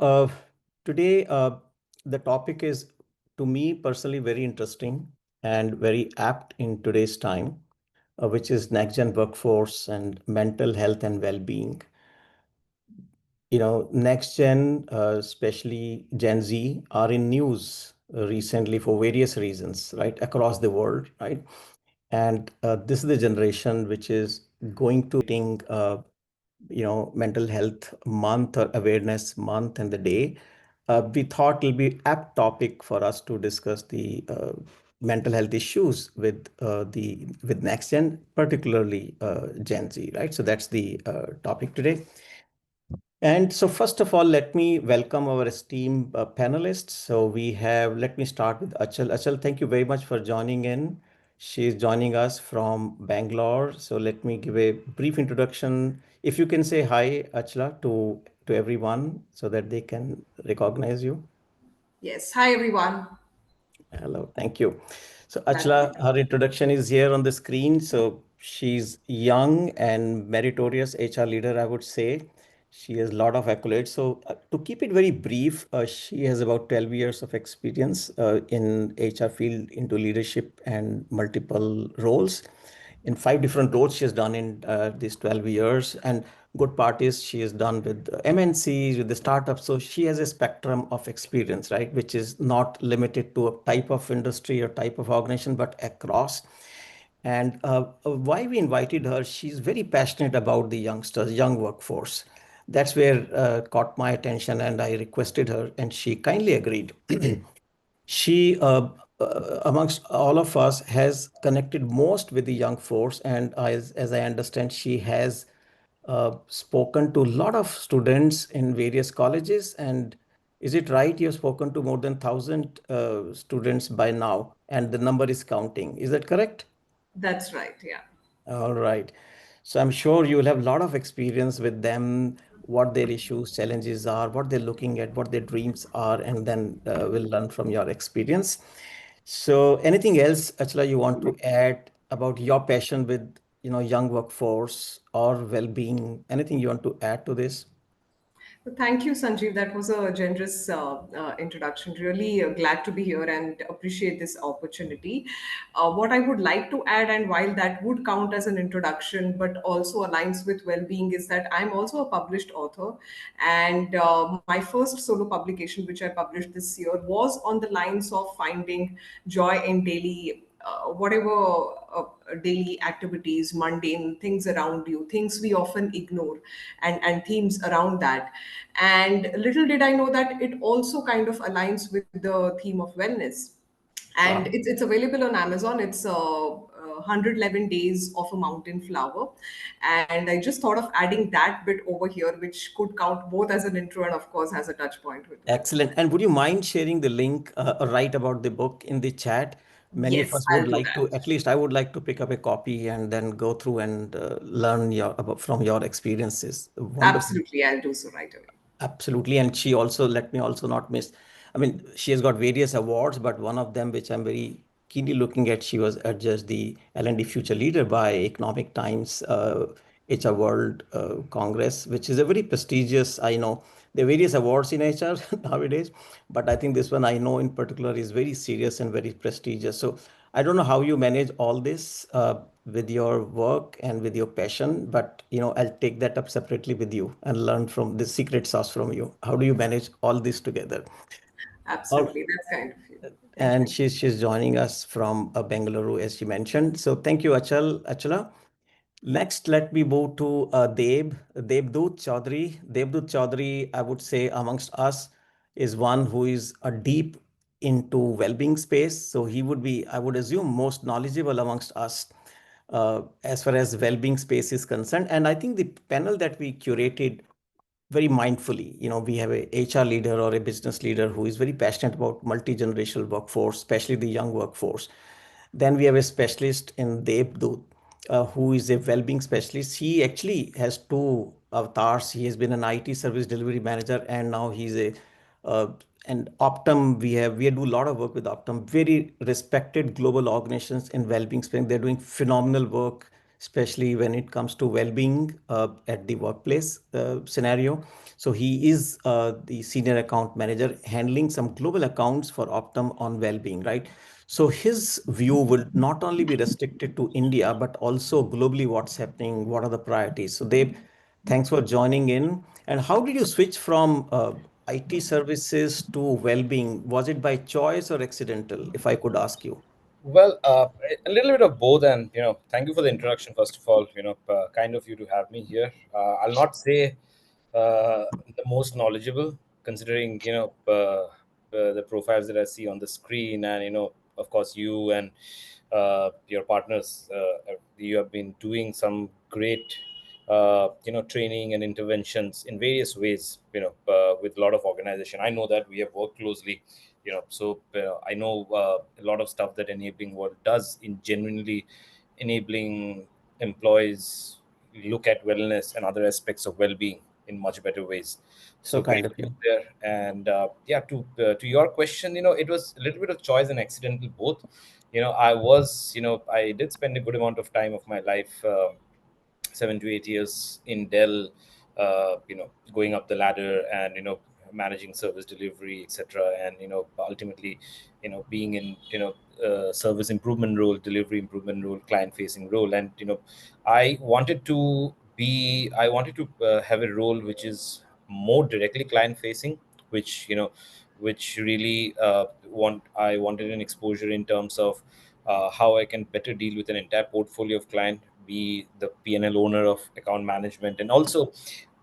Uh, Today, the topic is, to me personally, very interesting and very apt in today's time, which is next gen workforce and mental health and well-being. Next gen, especially Gen Z, are in news recently for various reasons, right, across the world, right? And this is the generation which is going to mental health month or awareness month and the day. We thought it'll be apt topic for us to discuss the mental health issues with next gen, particularly Gen Z, right? So that's the topic today. And so first of all, let me welcome our esteemed panelists. So let me start with Achal. Achal, thank you very much for joining in. She is joining us from Bangalore. So let me give a brief introduction. If you can say hi, Achla, to everyone so that they can recognize you. Yes. Hi, everyone. Hello, thank you. So Glad to be Achla, here. her introduction is here on the screen. So she's young and meritorious HR leader, I would say. She has a lot of accolades. So to keep it very brief, she has about 12 years of experience in HR field into leadership and multiple roles. In five different roles she has done in these 12 years. And good part is she has done with MNCs, with the startups. So she has a spectrum of experience, right, which is not limited to a type of industry or type of organization, but across. And why we invited her, she's very passionate about the youngsters, young workforce. That's where caught my attention, and I requested her, and she kindly agreed. She, amongst all of us, has connected most with the young force, and as I understand, she has spoken to a lot of students in various colleges. And is it right? You've spoken to more than 1,000 students by now, and the number is counting. Is that correct? That's right. Yeah. All right. So I'm sure you will have a lot of experience with them, what their issues, challenges are, what they're looking at, what their dreams are, and then we'll learn from your experience. So anything else, Achla, you want to add about your passion with, young workforce or well-being? Anything you want to add to this? Thank you, Sanjeev. That was a generous introduction. Really glad to be here and appreciate this opportunity. What I would like to add, and while that would count as an introduction, but also aligns with well being, is that I'm also a published author. And my first solo publication, which I published this year, was on the lines of finding joy in daily whatever daily activities, mundane things around you, things we often ignore, and themes around that. And little did I know that it also kind of aligns with the theme of wellness. And Wow. it's available on Amazon. It's 111 days of a mountain flower, and I just thought of adding that bit over here, which could count both as an intro and of course has a touch point with Excellent. wellness. And would you mind sharing the link or write about the book in the chat? Many of Yes, us I'll would do like to, that. at least I would like to pick up a copy and then go through and learn from your experiences. Wonderful. Absolutely, I'll do so right away. Absolutely. And she also, let me also not miss, I mean, she has got various awards, but one of them, which I'm very keenly looking at, she was adjudged the L&D Future Leader by Economic Times HR World Congress, which is a very prestigious, I know, there are various awards in HR nowadays, but I think this one I know in particular is very serious and very prestigious. So I don't know how you manage all this with your work and with your passion, but I'll take that up separately with you and learn from the secret sauce from you. How do you manage all this together? All, Absolutely, that's kind of you. Thank and you. she's joining us from Bengaluru, as she mentioned. So thank you, Achala. Next, let me move to Debdut Chaudhary. Debdut Chaudhary, I would say, amongst us, is one who is a deep into well-being space. So he would be, I would assume, most knowledgeable amongst us as far as well-being space is concerned. And I think the panel that we curated very mindfully. We have a HR leader or a business leader who is very passionate about multi-generational workforce, especially the young workforce. Then we have a specialist in Devdut, who is a well-being specialist. He actually has two avatars. He has been an IT service delivery manager, and now he's a uh, and Optum. We do a lot of work with Optum, very respected global organizations in well-being space. They're doing phenomenal work especially when it comes to well-being at the workplace scenario. So he is the senior account manager handling some global accounts for Optum on well-being, right? So his view will not only be restricted to India, but also globally what's happening, what are the priorities. So Dave, thanks for joining in. And how did you switch from IT services to well-being? Was it by choice or accidental, if I could ask you? Well, a little bit of both, and thank you for the introduction. First of all, kind of you to have me here. I'll not say the most knowledgeable, considering the profiles that I see on the screen, and of course, you and your partners, you have been doing some great, training and interventions in various ways. With a lot of organization. I know that we have worked closely, so I know a lot of stuff that enabling world does in genuinely enabling employees look at wellness and other aspects of well-being in much better ways. So So kind great of you. there. And yeah, to your question, it was a little bit of choice and accidental both. I did spend a good amount of time of my life, 7 to 8 years in Dell, going up the ladder and managing service delivery, etc. And ultimately, being in service improvement role, delivery improvement role, client facing role, and I wanted to have a role which is more directly client facing, which which really I wanted an exposure in terms of how I can better deal with an entire portfolio of client, be the P&L owner of account management, and also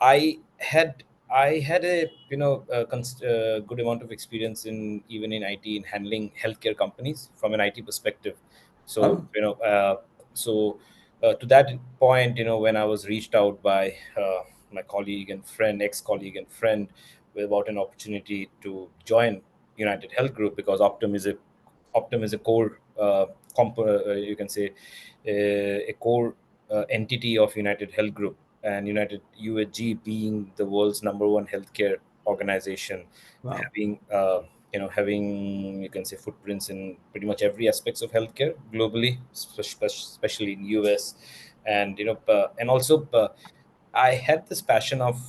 I had a good amount of experience in even in IT in handling healthcare companies from an IT perspective. So Wow. to that point, when I was reached out by my colleague and friend, ex-colleague and friend, about an opportunity to join United Health Group, because Optum is a core, you can say, a core entity of United Health Group, and United UHG being the world's number one healthcare organization, Wow. having you can say footprints in pretty much every aspects of healthcare globally, especially in US, and and also I had this passion of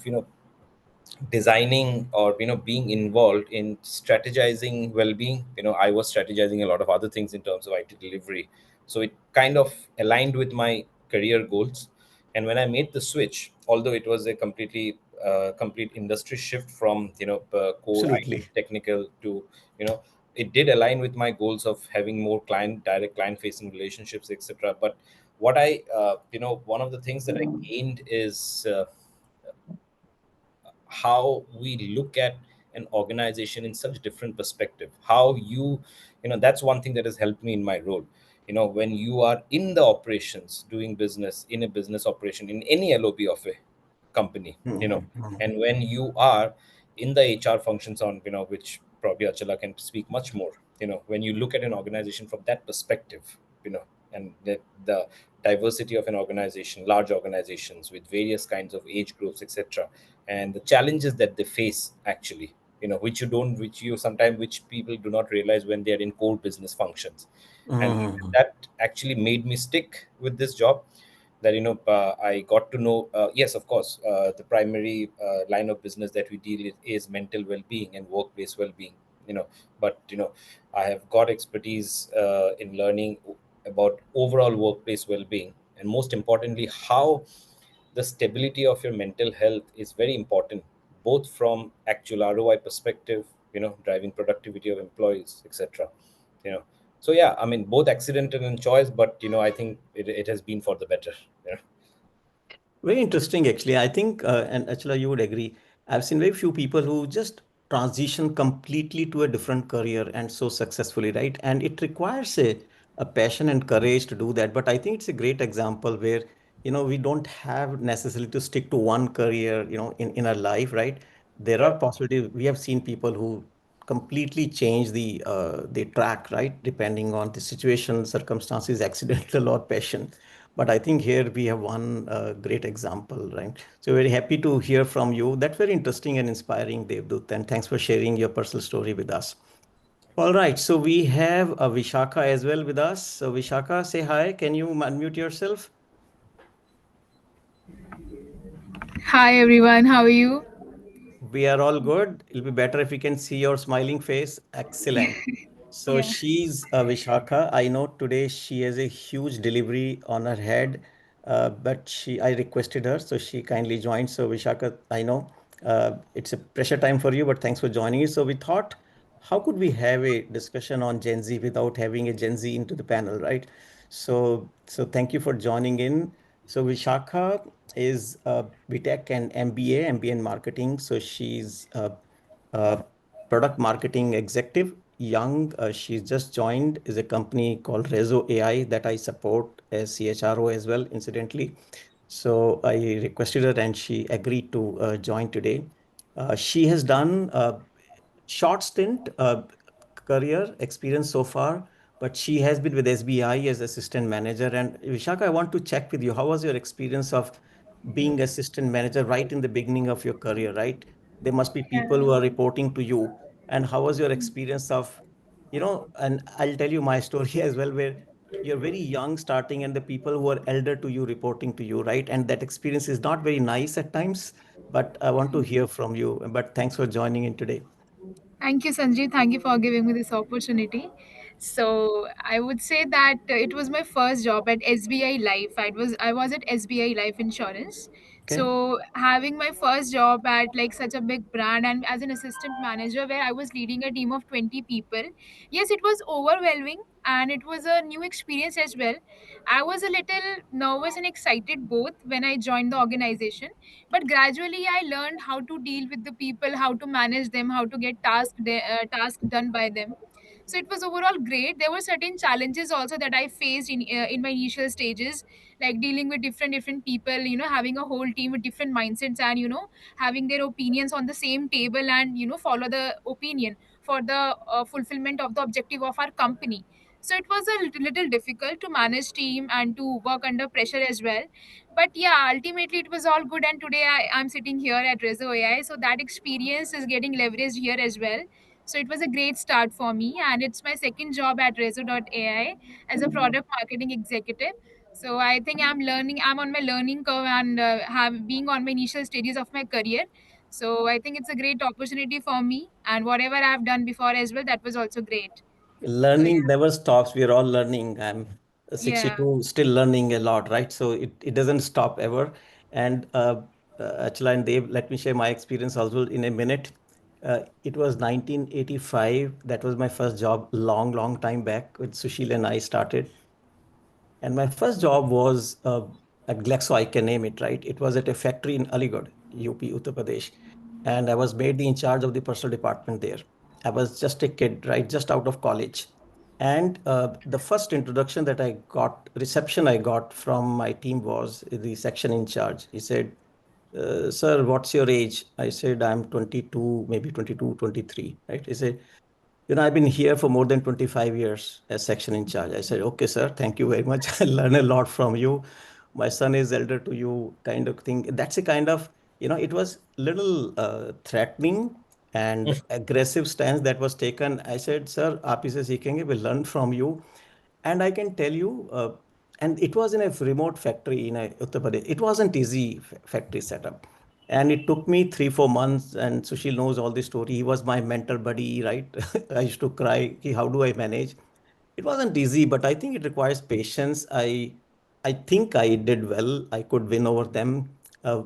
designing or being involved in strategizing well-being. I was strategizing a lot of other things in terms of IT delivery, so it kind of aligned with my career goals. And when I made the switch, although it was a complete industry shift from core IT Absolutely. technical to it did align with my goals of having more direct client facing relationships, etc. But what I one of the things that I gained is how we look at an organization in such different perspective, how that's one thing that has helped me in my role. When you are in the operations doing business in a business operation in any LOB of a company, Mhm, mhm. and when you are in the HR functions on which probably Achala can speak much more, when you look at an organization from that perspective, and the diversity of an organization, large organizations with various kinds of age groups, etc., and the challenges that they face actually, which you sometimes which people do not realize when they are in core business functions. And Mhm. that actually made me stick with this job, that I got to know, yes, of course, the primary line of business that we deal with is mental well-being and workplace well-being, but I have got expertise in learning about overall workplace well-being, and most importantly how the stability of your mental health is very important, both from actual ROI perspective, driving productivity of employees, etc. you know so yeah, I mean, both accidental and choice, but I think it has been for the better. Yeah. Very interesting, actually. I think, and actually, you would agree. I've seen very few people who just transition completely to a different career and so successfully, right? And it requires a passion and courage to do that. But I think it's a great example where, we don't have necessarily to stick to one career, in our life, right? There are Right. possibilities. We have seen people who completely change the track, right? Depending on the situation, circumstances, accidental or passion. But I think here we have one great example, right? So very happy to hear from you. That's very interesting and inspiring, Devdut. And thanks for sharing your personal story with us. All right. So we have Vishaka as well with us. So Vishaka, say hi. Can you unmute yourself? Hi everyone, how are you? We are all good. It'll be better if we can see your smiling face. Excellent. So Yeah. she's Vishakha. I know today she has a huge delivery on her head, but I requested her, so she kindly joined. So Vishakha, I know it's a pressure time for you, but thanks for joining us. So we thought, how could we have a discussion on Gen Z without having a Gen Z into the panel, right? So thank you for joining in. So Vishakha is BTech and MBA in marketing. So she's a product marketing executive, young. She's just joined is a company called Rezo AI that I support as CHRO as well, incidentally. So I requested her and she agreed to join today. She has done short stint career experience so far, but she has been with SBI as assistant manager. And Vishaka, I want to check with you, how was your experience of being assistant manager right in the beginning of your career, right? There must be people who are reporting to you. And how was your experience of, and I'll tell you my story as well, where you're very young starting and the people who are elder to you reporting to you, right? And that experience is not very nice at times, but I want to hear from you. But thanks for joining in today. Thank you, Sanjeev. Thank you for giving me this opportunity. So I would say that it was my first job at SBI Life. I was at SBI Life Insurance. Okay. So having my first job at like such a big brand and as an assistant manager where I was leading a team of 20 people. Yes, it was overwhelming and it was a new experience as well. I was a little nervous and excited both when I joined the organization, but gradually I learned how to deal with the people, how to manage them, how to get tasks done by them. So it was overall great. There were certain challenges also that I faced in my initial stages, like dealing with different people, having a whole team with different mindsets, and having their opinions on the same table, and follow the opinion for the fulfillment of the objective of our company. So it was a little difficult to manage team and to work under pressure as well, but yeah, ultimately it was all good, and today I'm sitting here at Rezo AI, so that experience is getting leveraged here as well. So it was a great start for me, and it's my second job at Rezo.ai as a product marketing executive. So I think I'm on my learning curve, and have being on my initial stages of my career. So I think it's a great opportunity for me, and whatever I've done before as well, that was also great. So Learning yeah. never stops. We are all learning. I'm Yeah. 62, still learning a lot, right? So it doesn't stop ever. And Achla and Dave, let me share my experience also in a minute. It was 1985. That was my first job, long time back with Sushil and I started. And my first job was at Glaxo, I can name it, right? It was at a factory in Aligarh, UP, Uttar Pradesh. And I was made the in charge of the personal department there. I was just a kid, right? Just out of college. And the first introduction that I got, reception I got from my team was the section in charge. He said, sir, what's your age? I said, I'm 22, maybe 22, 23, right? He said, I've been here for more than 25 years as section in charge. I said, okay, sir, thank you very much. I learn a lot from you. My son is elder to you, kind of thing. That's a kind of, it was little threatening and aggressive stance that was taken. I said, sir, आप इसे सीखेंगे, we'll learn from you. And I can tell you, and it was in a remote factory in Uttar Pradesh. It wasn't easy factory setup. And it took me 3, 4 months, and Sushil knows all the story. He was my mentor buddy, right? I used to cry, "Ki, how do I manage?" It wasn't easy, but I think it requires patience. I think I did well. I could win over them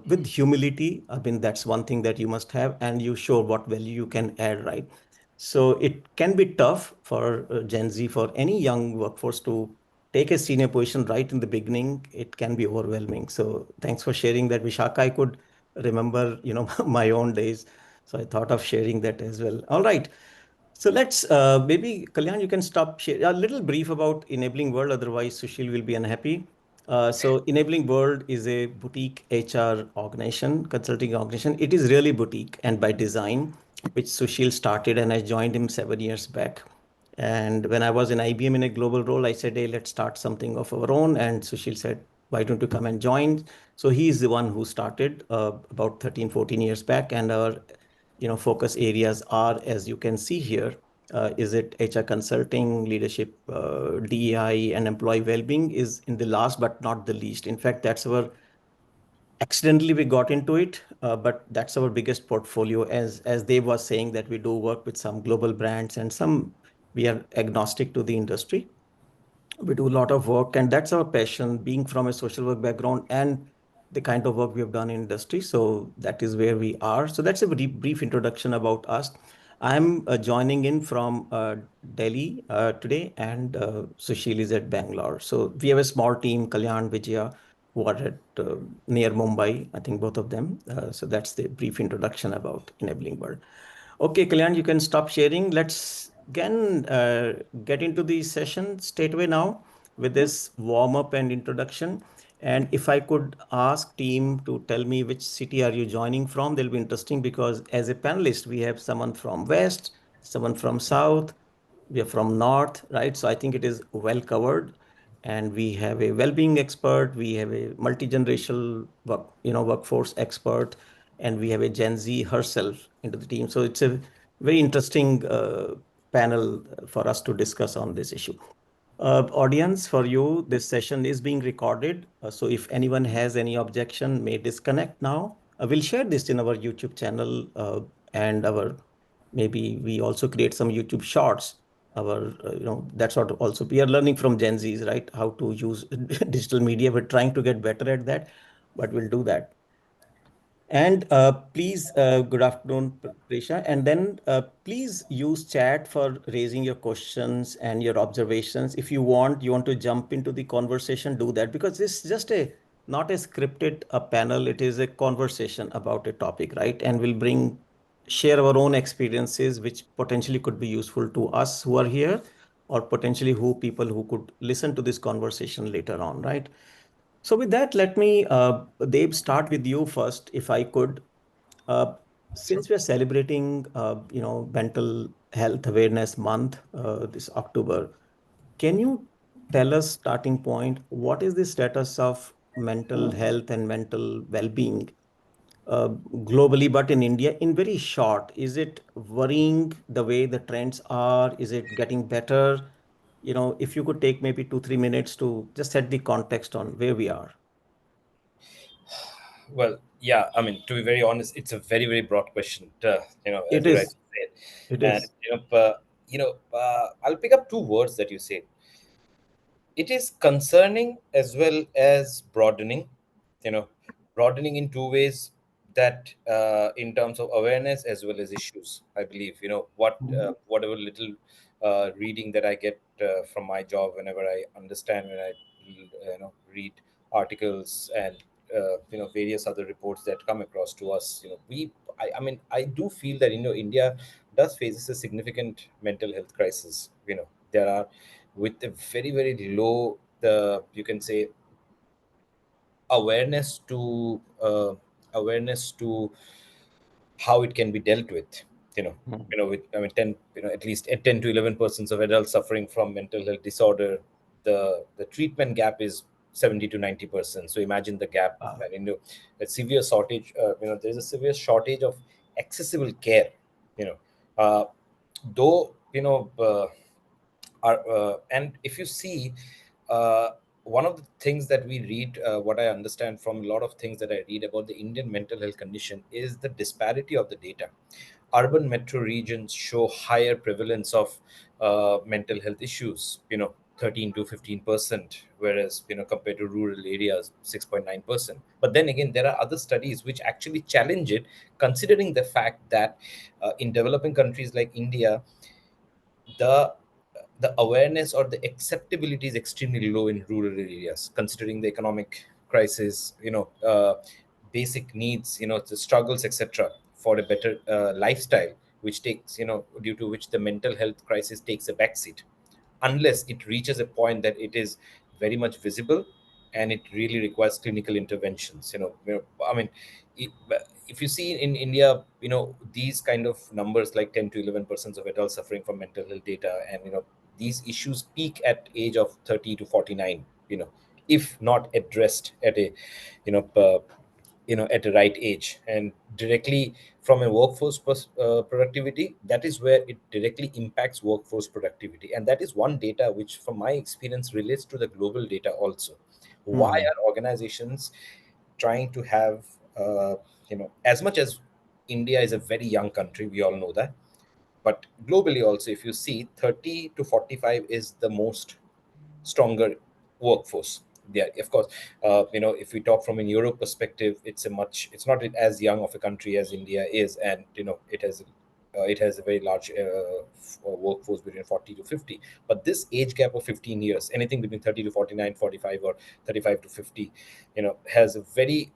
with humility. I mean, that's one thing that you must have, and you show what value you can add, right? So it can be tough for Gen Z, for any young workforce to take a senior position right in the beginning. It can be overwhelming. So thanks for sharing that, Vishaka. I could remember, my own days. So I thought of sharing that as well. All right. So let's maybe Kalyan, you can stop share a little brief about Enabling World. Otherwise, Sushil will be unhappy. So Enabling World is a boutique HR organization, consulting organization. It is really boutique and by design, which Sushil started, and I joined him 7 years back. And when I was in IBM in a global role, I said, hey, let's start something of our own. And Sushil said, why don't you come and join? So he is the one who started about 13, 14 years back. And our focus areas are, as you can see here, is it HR consulting, leadership, DEI, and employee well-being is in the last but not the least. In fact, that's our accidentally we got into it, but that's our biggest portfolio. As Dave was saying, that we do work with some global brands and some we are agnostic to the industry. We do a lot of work, and that's our passion, being from a social work background and the kind of work we have done in industry. So that is where we are. So that's a very brief introduction about us. I'm joining in from Delhi today, and Sushil is at Bangalore. So we have a small team, Kalyan, Vijaya, who are at near Mumbai, I think both of them. So that's the brief introduction about Enabling World. Okay, Kalyan, you can stop sharing. Let's again get into the session straight away now with this warm up and introduction. And if I could ask team to tell me which city are you joining from, they'll be interesting because as a panelist, we have someone from West, someone from South, we are from North, right? So I think it is well covered. And we have a well-being expert, we have a multi-generational workforce expert, and we have a Gen Z herself into the team. So it's a very interesting panel for us to discuss on this issue. Audience, for you, this session is being recorded. So if anyone has any objection, may disconnect now. We'll share this in our YouTube channel and our maybe we also create some YouTube shorts. Our that's what also we are learning from Gen Zs, right? How to use digital media. We're trying to get better at that, but we'll do that. And please, good afternoon, Prisha. And then please use chat for raising your questions and your observations. If you want to jump into the conversation, do that because this is just a not a scripted panel. It is a conversation about a topic, right? And we'll share our own experiences, which potentially could be useful to us who are here, or potentially who people who could listen to this conversation later on, right? So with that, let me, Dave, start with you first, if I could. Uh, since we are celebrating, Mental Health Awareness Month this October, can you tell us, starting point, what is the status of mental health and mental well-being globally, but in India, in very short, is it worrying the way the trends are? Is it getting better? If you could take maybe 2, 3 minutes to just set the context on where we are. Well, yeah, I mean, to be very honest, it's a very, very broad question, It as you rightly is. said. It And, is. I'll pick up two words that you said. It is concerning as well as broadening, you know, broadening in two ways, that in terms of awareness as well as issues. I believe, whatever little reading that I get from my job, whenever I understand, when I read articles and various other reports that come across to us, I mean, I do feel that India does faces a significant mental health crisis. There are, with a very, very low, the you can say, awareness to awareness to how it can be dealt with. Mm. With, I mean, 10, at least 10 to 11% of adults suffering from mental health disorder, the treatment gap is 70 to 90%. So imagine the gap. Ah. And a severe shortage, there's a severe shortage of accessible care. you know uh, though and if you see, uh, one of the things that we read, what I understand from a lot of things that I read about the Indian mental health condition, is the disparity of the data. Urban metro regions show higher prevalence of mental health issues, 13 to 15%, whereas, compared to rural areas, 6.9%. But then again, there are other studies which actually challenge it, considering the fact that in developing countries like India, the the awareness or the acceptability is extremely low in rural areas, considering the economic crisis, basic needs, the struggles, etc., for a better lifestyle, which takes, due to which the mental health crisis takes a backseat, unless it reaches a point that it is very much visible and it really requires clinical interventions. I mean, it, if you see in India, these kind of numbers, like 10 to 11% of adults suffering from mental health data, and these issues peak at age of 30 to 49, if not addressed at a you know uh, at the right age, and directly from a workforce productivity, that is where it directly impacts workforce productivity. And that is one data which, from my experience, relates to the global data also. Why Hmm. are organizations trying to have, as much as India is a very young country, we all know that, but globally also, if you see, 30 to 45 is the most stronger workforce. Yeah, of course. If we talk from a Europe perspective, it's not as young of a country as India is, and it has a very large workforce between 40 to 50. But this age gap of 15 years, anything between 30 to 49, 45, or 35 to 50, has a very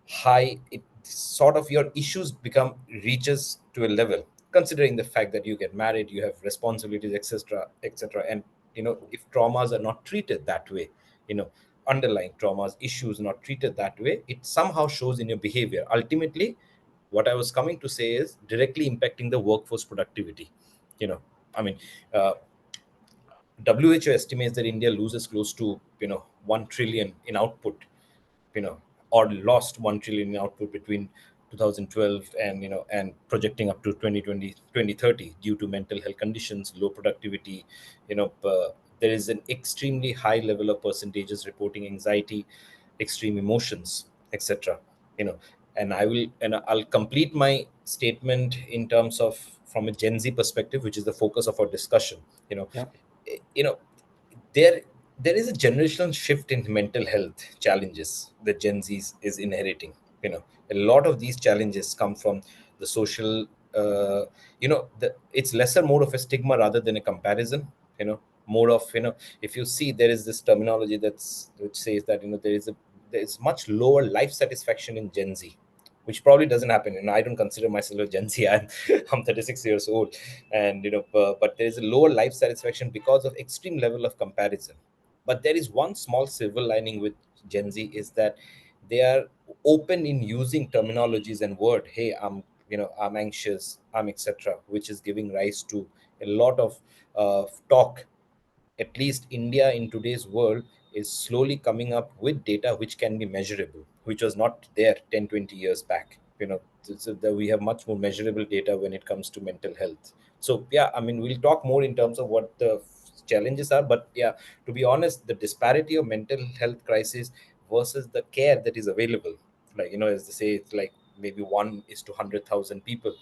high. It sort of, your issues become reaches to a level, considering the fact that you get married, you have responsibilities, etc., etc. And if traumas are not treated that way, you know underlying traumas, issues not treated that way, it somehow shows in your behavior. Ultimately, what I was coming to say is directly impacting the workforce productivity. you know I mean, uh, WHO estimates that India loses close to 1 trillion in output, you know, or lost 1 trillion in output between 2012 and projecting up to 2020 2030 due to mental health conditions, low productivity. There is an extremely high level of percentages reporting anxiety, extreme emotions, etc. You know, and I'll complete my statement in terms of from a Gen Z perspective, which is the focus of our discussion. You know, Yeah. you know there there is a generational shift in mental health challenges that Gen Z is inheriting. A lot of these challenges come from the social. It's lesser more of a stigma rather than a comparison. More of, if you see, there is this terminology which says that there is much lower life satisfaction in Gen Z, which probably doesn't happen. I don't consider myself a Gen Z. I'm 36 years old, and but there is a lower life satisfaction because of extreme level of comparison. But there is one small silver lining with Gen Z is that they are open in using terminologies and word. Hey, I'm anxious, I'm etc., which is giving rise to a lot of talk. At least India in today's world is slowly coming up with data which can be measurable, which was not there 10, 20 years back. So that we have much more measurable data when it comes to mental health. So yeah, I mean, we'll talk more in terms of what the challenges are, but yeah, to be honest, the disparity of mental health crisis versus the care that is available, like, as they say, it's like maybe 1 is to 100,000 people,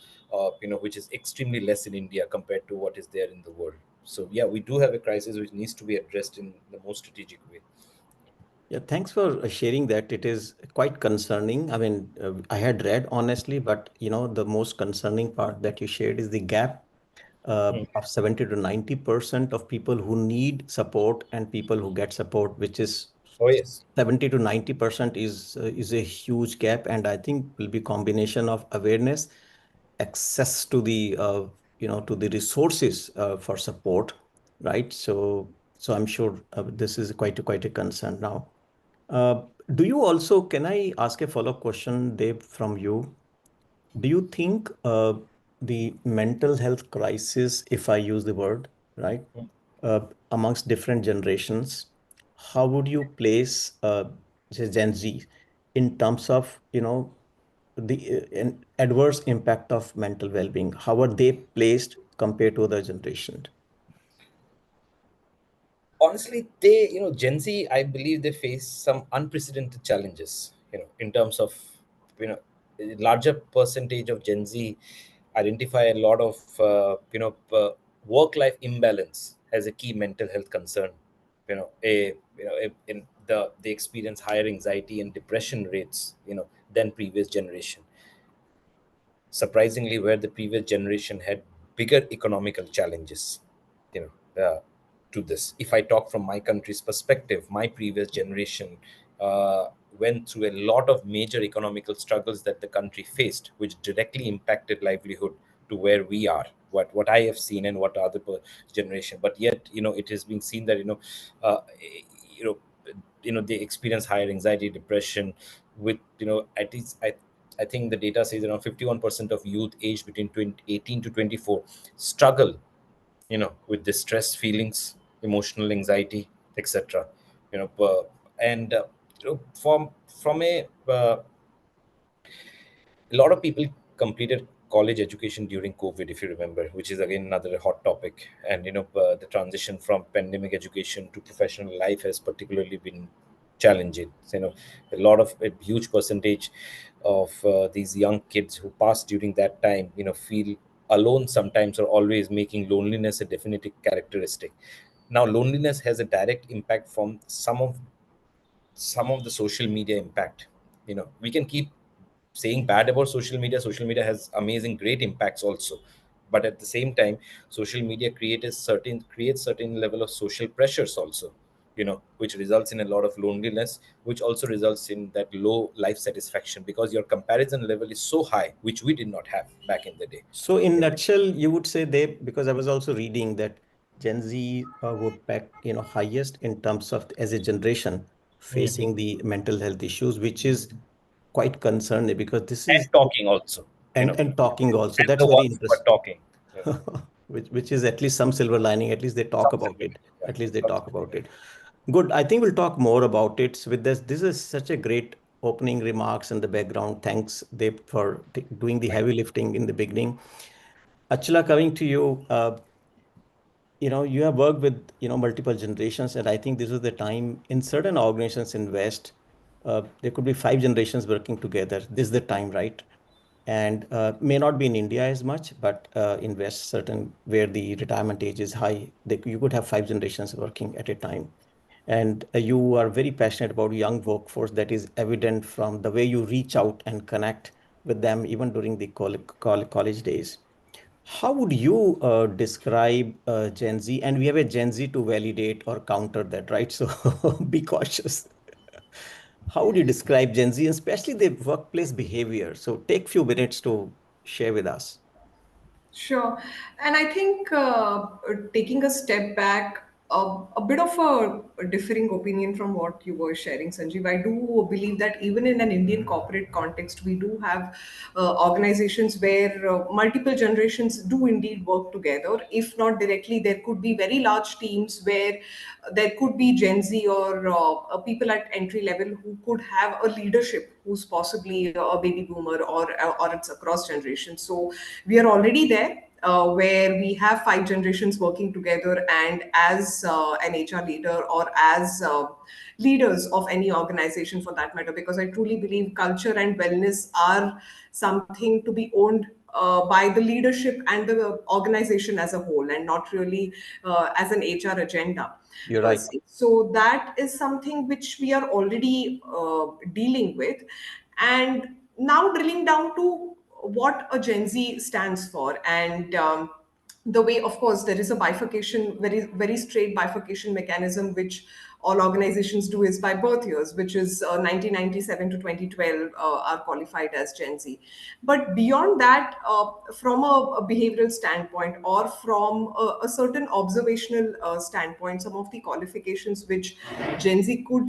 which is extremely less in India compared to what is there in the world. So yeah, we do have a crisis which needs to be addressed in the most strategic way. Yeah, thanks for sharing that. It is quite concerning. I mean, I had read honestly, but the most concerning part that you shared is the gap Mm. of 70 to 90% of people who need support and people who get support, which is Oh yes. 70 to 90% is a huge gap. And I think will be combination of awareness, access to the to the resources for support, right? So I'm sure this is quite a concern now. uh, do you also, can I ask a follow-up question, Dave, from you? Do you think the mental health crisis, if I use the word, right, uh, amongst different generations, how would you place say Gen Z in terms of, the an adverse impact of mental well-being? How are they placed compared to other generations? Honestly, Gen Z, I believe they face some unprecedented challenges, in terms of, a larger percentage of Gen Z identify a lot of work life imbalance as a key mental health concern. In they experience higher anxiety and depression rates, than previous generation, surprisingly, where the previous generation had bigger economical challenges. you know uh, to this, if I talk from my country's perspective, my previous generation went through a lot of major economical struggles that the country faced, which directly impacted livelihood to where we are, what I have seen and what other generation. But yet, it has been seen that uh, you know they experience higher anxiety, depression, with at least I think the data says around 51% of youth aged between 18 to 24 struggle, with distress feelings, emotional anxiety, etc. And from a lot of people completed college education during COVID, if you remember, which is again another hot topic. And the transition from pandemic education to professional life has particularly been challenge it. A lot of a huge percentage of these young kids who pass during that time, feel alone sometimes, or always, making loneliness a definitive characteristic. Now, loneliness has a direct impact from some of the social media impact. We can keep saying bad about social media. Social media has amazing great impacts also, but at the same time, social media creates certain level of social pressures also, which results in a lot of loneliness, which also results in that low life satisfaction, because your comparison level is so high, which we did not have back in the day. So in nutshell, you would say they, because I was also reading that Gen Z would pack, highest in terms of as a generation Mhm. facing the mental health issues, which is quite concerning because this And is, talking also, and talking also. and That's the very ones who are interesting. talking. Yeah. Which is at least some silver lining. At least they talk about Absolutely. it. Yeah. At least they talk about Absolutely. it. Good. I think we'll talk more about it. So with this is such a great opening remarks in the background. Thanks, Deb, for doing the Thank heavy lifting in the beginning. Achla, coming to you, you have worked with, multiple generations, and I think this is the time in certain organizations in West, there could be 5 generations working together. This is the time, right? And may not be in India as much, but in West, certain where the retirement age is high, you could have 5 generations working at a time. And you are very passionate about young workforce. That is evident from the way you reach out and connect with them, even during the college days. How would you describe Gen Z? And we have a Gen Z to validate or counter that, right? So be cautious. How would you describe Gen Z, especially the workplace behavior? So take few minutes to share with us. Sure. And I think taking a step back, a bit of a differing opinion from what you were sharing, Sanjeev. I do believe that even in an Indian corporate context, we do have organizations where multiple generations do indeed work together. If not directly, there could be very large teams where there could be Gen Z or people at entry level who could have a leadership who's possibly a baby boomer, or it's across generations. So we are already there. Where we have 5 generations working together, and as an HR leader or as leaders of any organization for that matter, because I truly believe culture and wellness are something to be owned by the leadership and the organization as a whole, and not really as an HR agenda You're per right. se. So that is something which we are already dealing with. And now drilling down to what a Gen Z stands for, and the way, of course, there is a bifurcation, very very straight bifurcation mechanism, which all organizations do, is by birth years, which is 1997 to 2012 are qualified as Gen Z. But beyond that, from a behavioral standpoint, or from a certain observational standpoint, some of the qualifications which Gen Z could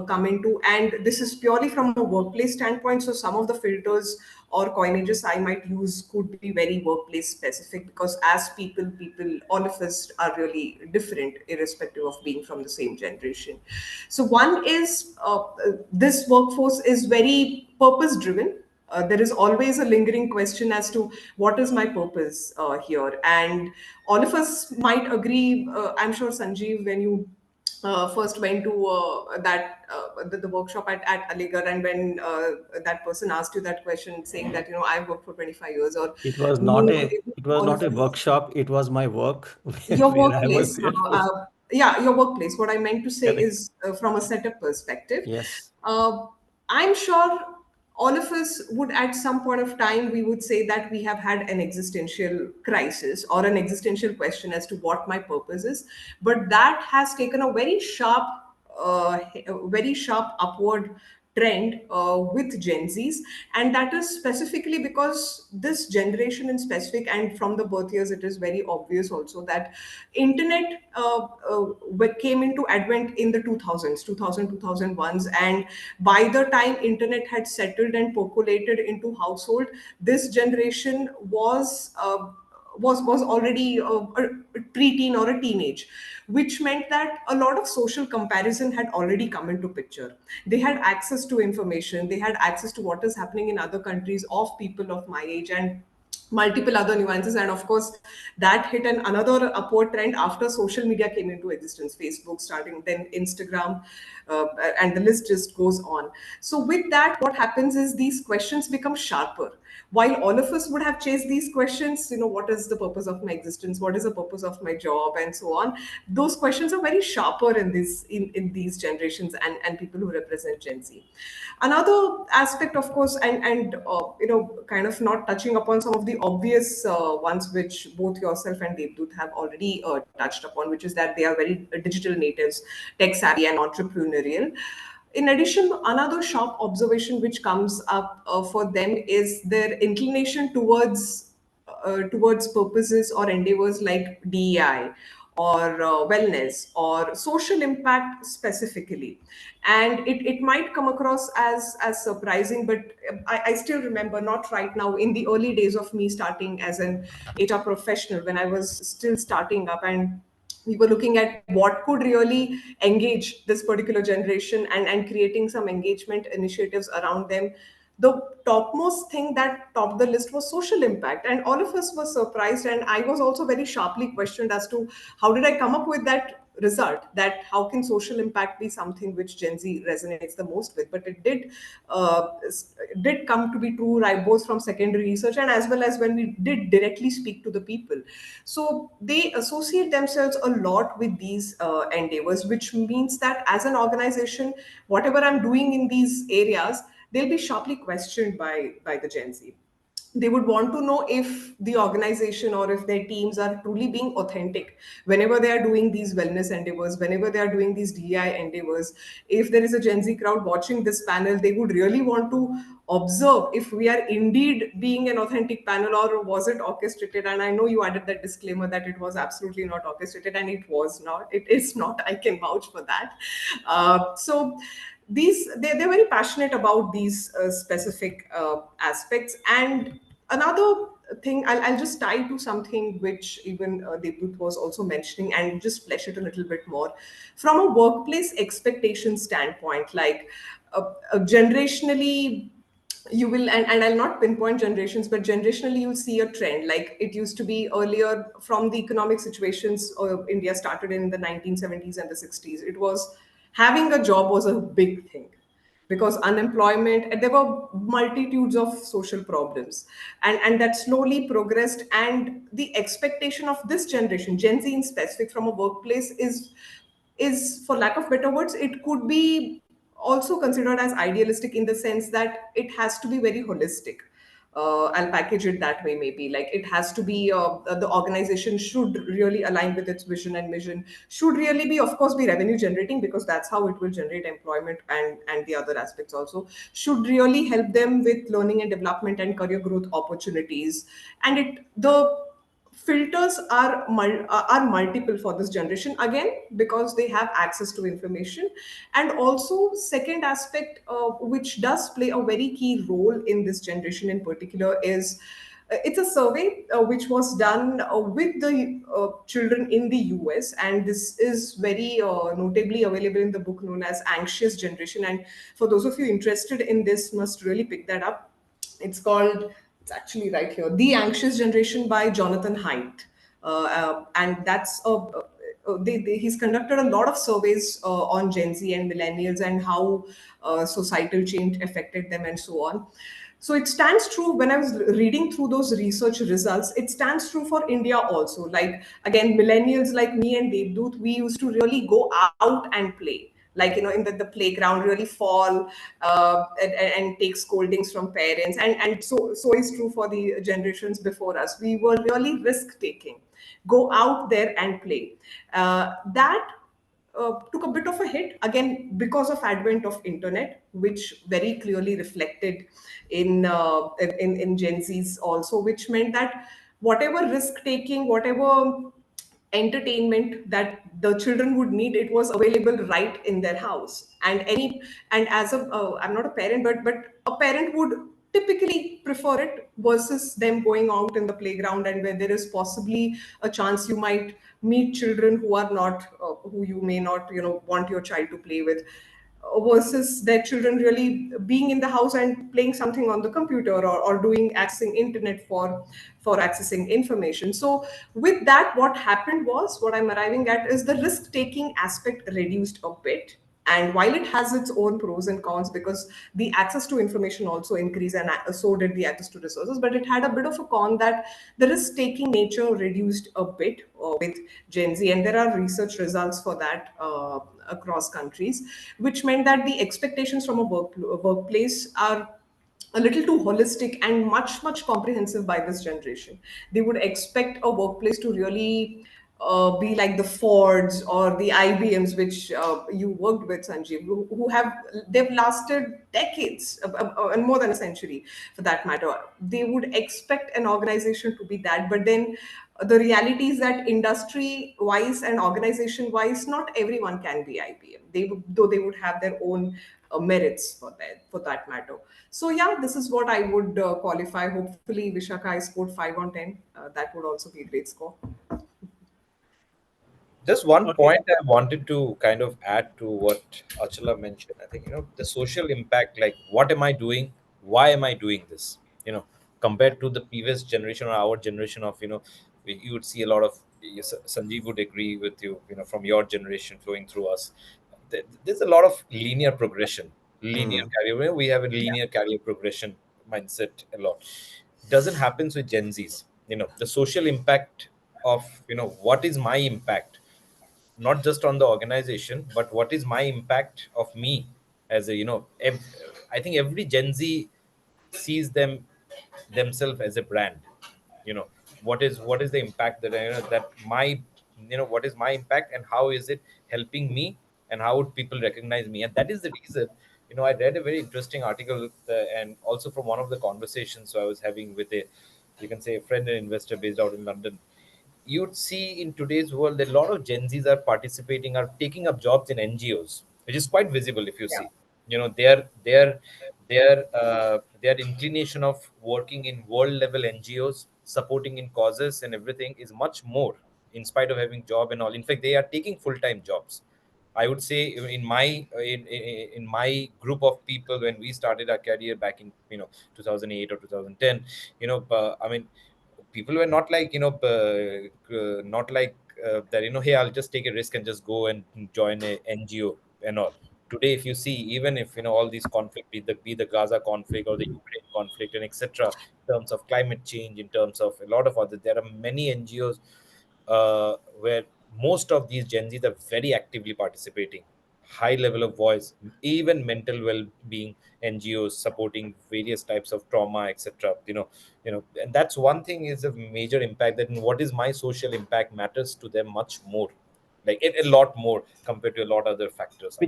come into, and this is purely from a workplace standpoint. So some of the filters or coinages I might use could be very workplace specific, because as people, all of us are really different, irrespective of being from the same generation. So one is this workforce is very purpose driven. There is always a lingering question as to what is my purpose here, and all of us might agree. I'm sure, Sanjeev, when you first went to the workshop at Aligarh, and when that person asked you that question, saying that I've worked for 25 years, or It was all not of a us, workshop. It was my work your where I was workplace, there. yeah, your workplace. What I meant to say Correct. is from a setup perspective. Yes. uh, I'm sure all of us would, at some point of time, we would say that we have had an existential crisis or an existential question as to what my purpose is. But that has taken a very sharp upward trend with Gen Zs, and that is specifically because this generation in specific, and from the birth years, it is very obvious also that internet came into advent in the 2000s, 2001s, and by the time internet had settled and percolated into household, this generation was already a preteen or a teenage, which meant that a lot of social comparison had already come into picture. They had access to information, they had access to what is happening in other countries of people of my age, and multiple other nuances. And of course, that hit another upward trend after social media came into existence, Facebook starting, then Instagram, and the list just goes on. So with that, what happens is these questions become sharper. While all of us would have chased these questions, what is the purpose of my existence, what is the purpose of my job, and so on, those questions are very sharper in these generations and people who represent Gen Z. Another aspect, of course, and kind of not touching upon some of the obvious ones which both yourself and Devdut have already touched upon, which is that they are very digital natives, tech savvy, and entrepreneurial. In addition, another sharp observation which comes up for them is their inclination towards purposes or endeavors like DEI or wellness or social impact specifically. And it might come across as surprising, but I still remember, not right now, in the early days of me starting as an HR professional, when I was still starting up, and we were looking at what could really engage this particular generation, and creating some engagement initiatives around them. The topmost thing that topped the list was social impact, and all of us were surprised, and I was also very sharply questioned as to how did I come up with that result, that how can social impact be something which Gen Z resonates the most with. But it did come to be true, right, both from secondary research and as well as when we did directly speak to the people. So they associate themselves a lot with these endeavors, which means that as an organization, whatever I'm doing in these areas, they'll be sharply questioned by the Gen Z. They would want to know if the organization or if their teams are truly being authentic whenever they are doing these wellness endeavors, whenever they are doing these DI endeavors. If there is a Gen Z crowd watching this panel, they would really want to observe if we are indeed being an authentic panel, or was it orchestrated. And I know you added that disclaimer that it was absolutely not orchestrated, and it was not, it is not, I can vouch for that. So they're very passionate about these specific aspects. And another thing, I'll just tie to something which even Devdut was also mentioning, and just flesh it a little bit more from a workplace expectation standpoint. Like generationally, you will, and I'll not pinpoint generations, but generationally you'll see a trend. Like it used to be earlier, from the economic situations India started in the 1970s and the 60s, it was having a job was a big thing, because unemployment, and there were multitudes of social problems, and that slowly progressed. And the expectation of this generation, Gen Z in specific, from a workplace is, for lack of better words, it could be also considered as idealistic, in the sense that it has to be very holistic. I'll package it that way, maybe. Like it has to be, the organization should really align with its vision and mission, should really be, of course, be revenue generating, because that's how it will generate employment, and the other aspects also should really help them with learning and development and career growth opportunities. And the filters are multiple for this generation, again, because they have access to information. And also, second aspect, which does play a very key role in this generation in particular, is it's a survey which was done with the children in the US, and this is very notably available in the book known as Anxious Generation. And for those of you interested in this, must really pick that up. It's called, it's actually right here, The Anxious Generation by Jonathan Haidt. And that's he's conducted a lot of surveys on Gen Z and millennials, and how societal change affected them, and so on. So it stands true. When I was reading through those research results, it stands true for India also. Like again, millennials like me and Devdut, we used to really go out and play, like in the playground, really fall and take scoldings from parents. And so is true for the generations before us. We were really risk taking, go out there and play. That took a bit of a hit, again, because of advent of internet, which very clearly reflected in Gen Z's also, which meant that whatever risk taking, whatever entertainment that the children would need, it was available right in their house. And as a I'm not a parent, but a parent would typically prefer it versus them going out in the playground, and where there is possibly a chance you might meet children who are not who you may not want your child to play with. versus their children really being in the house and playing something on the computer, or doing accessing internet for accessing information. So with that, what happened was, what I'm arriving at is the risk taking aspect reduced a bit. And while it has its own pros and cons, because the access to information also increased, and so did the access to resources, but it had a bit of a con that the risk taking nature reduced a bit with Gen Z. And there are research results for that across countries, which meant that the expectations from a workplace are a little too holistic and much comprehensive by this generation. They would expect a workplace to really be like the Fords or the IBMs, which you worked with, Sanjeev, who have, they've lasted decades, and more than a century for that matter. They would expect an organization to be that, but then the reality is that industry wise and organization wise, not everyone can be IBM. Though they would have their own merits for that matter. So yeah, this is what I would qualify. Hopefully, Vishaka, I scored 5 on 10. That would also be a great score. Just one Okay. point I wanted to kind of add to what Achala mentioned. I think, the social impact, like what am I doing? Why am I doing this? Compared to the previous generation or our generation of, you would see a lot of, yes, Sanjeev would agree with you, from your generation flowing through us. There's a lot of linear progression, linear Hmm. career. We have a linear career progression mindset a lot. Doesn't happen with Gen Zs. The social impact of, what is my impact, not just on the organization, but what is my impact of me as a, I think every Gen Z sees themselves as a brand. you know what is the impact that that my, what is my impact, and how is it helping me, and how would people recognize me? And that is the reason, I read a very interesting article, and also from one of the conversations I was having with a, you can say, a friend and investor based out in London. You'd see in today's world that a lot of Gen Zs are participating, are taking up jobs in NGOs, which is quite visible if you Yeah. see. Their inclination of working in world level NGOs, supporting in causes and everything is much more, in spite of having job and all. In fact, they are taking full time jobs. I would say in my group of people when we started our career back in 2008 or 2010, I mean, people were not like, not like that, hey, I'll just take a risk and just go and join a NGO and all. Today, if you see, even if all these conflict, be the Gaza conflict or the Ukraine conflict and etc., in terms of climate change, in terms of a lot of other, there are many NGOs where most of these Gen Zs are very actively participating, high level of voice, even mental well-being NGOs supporting various types of trauma, etc. And that's one thing is a major impact. That what is my social impact matters to them much more, like a lot more compared to a lot other factors actually.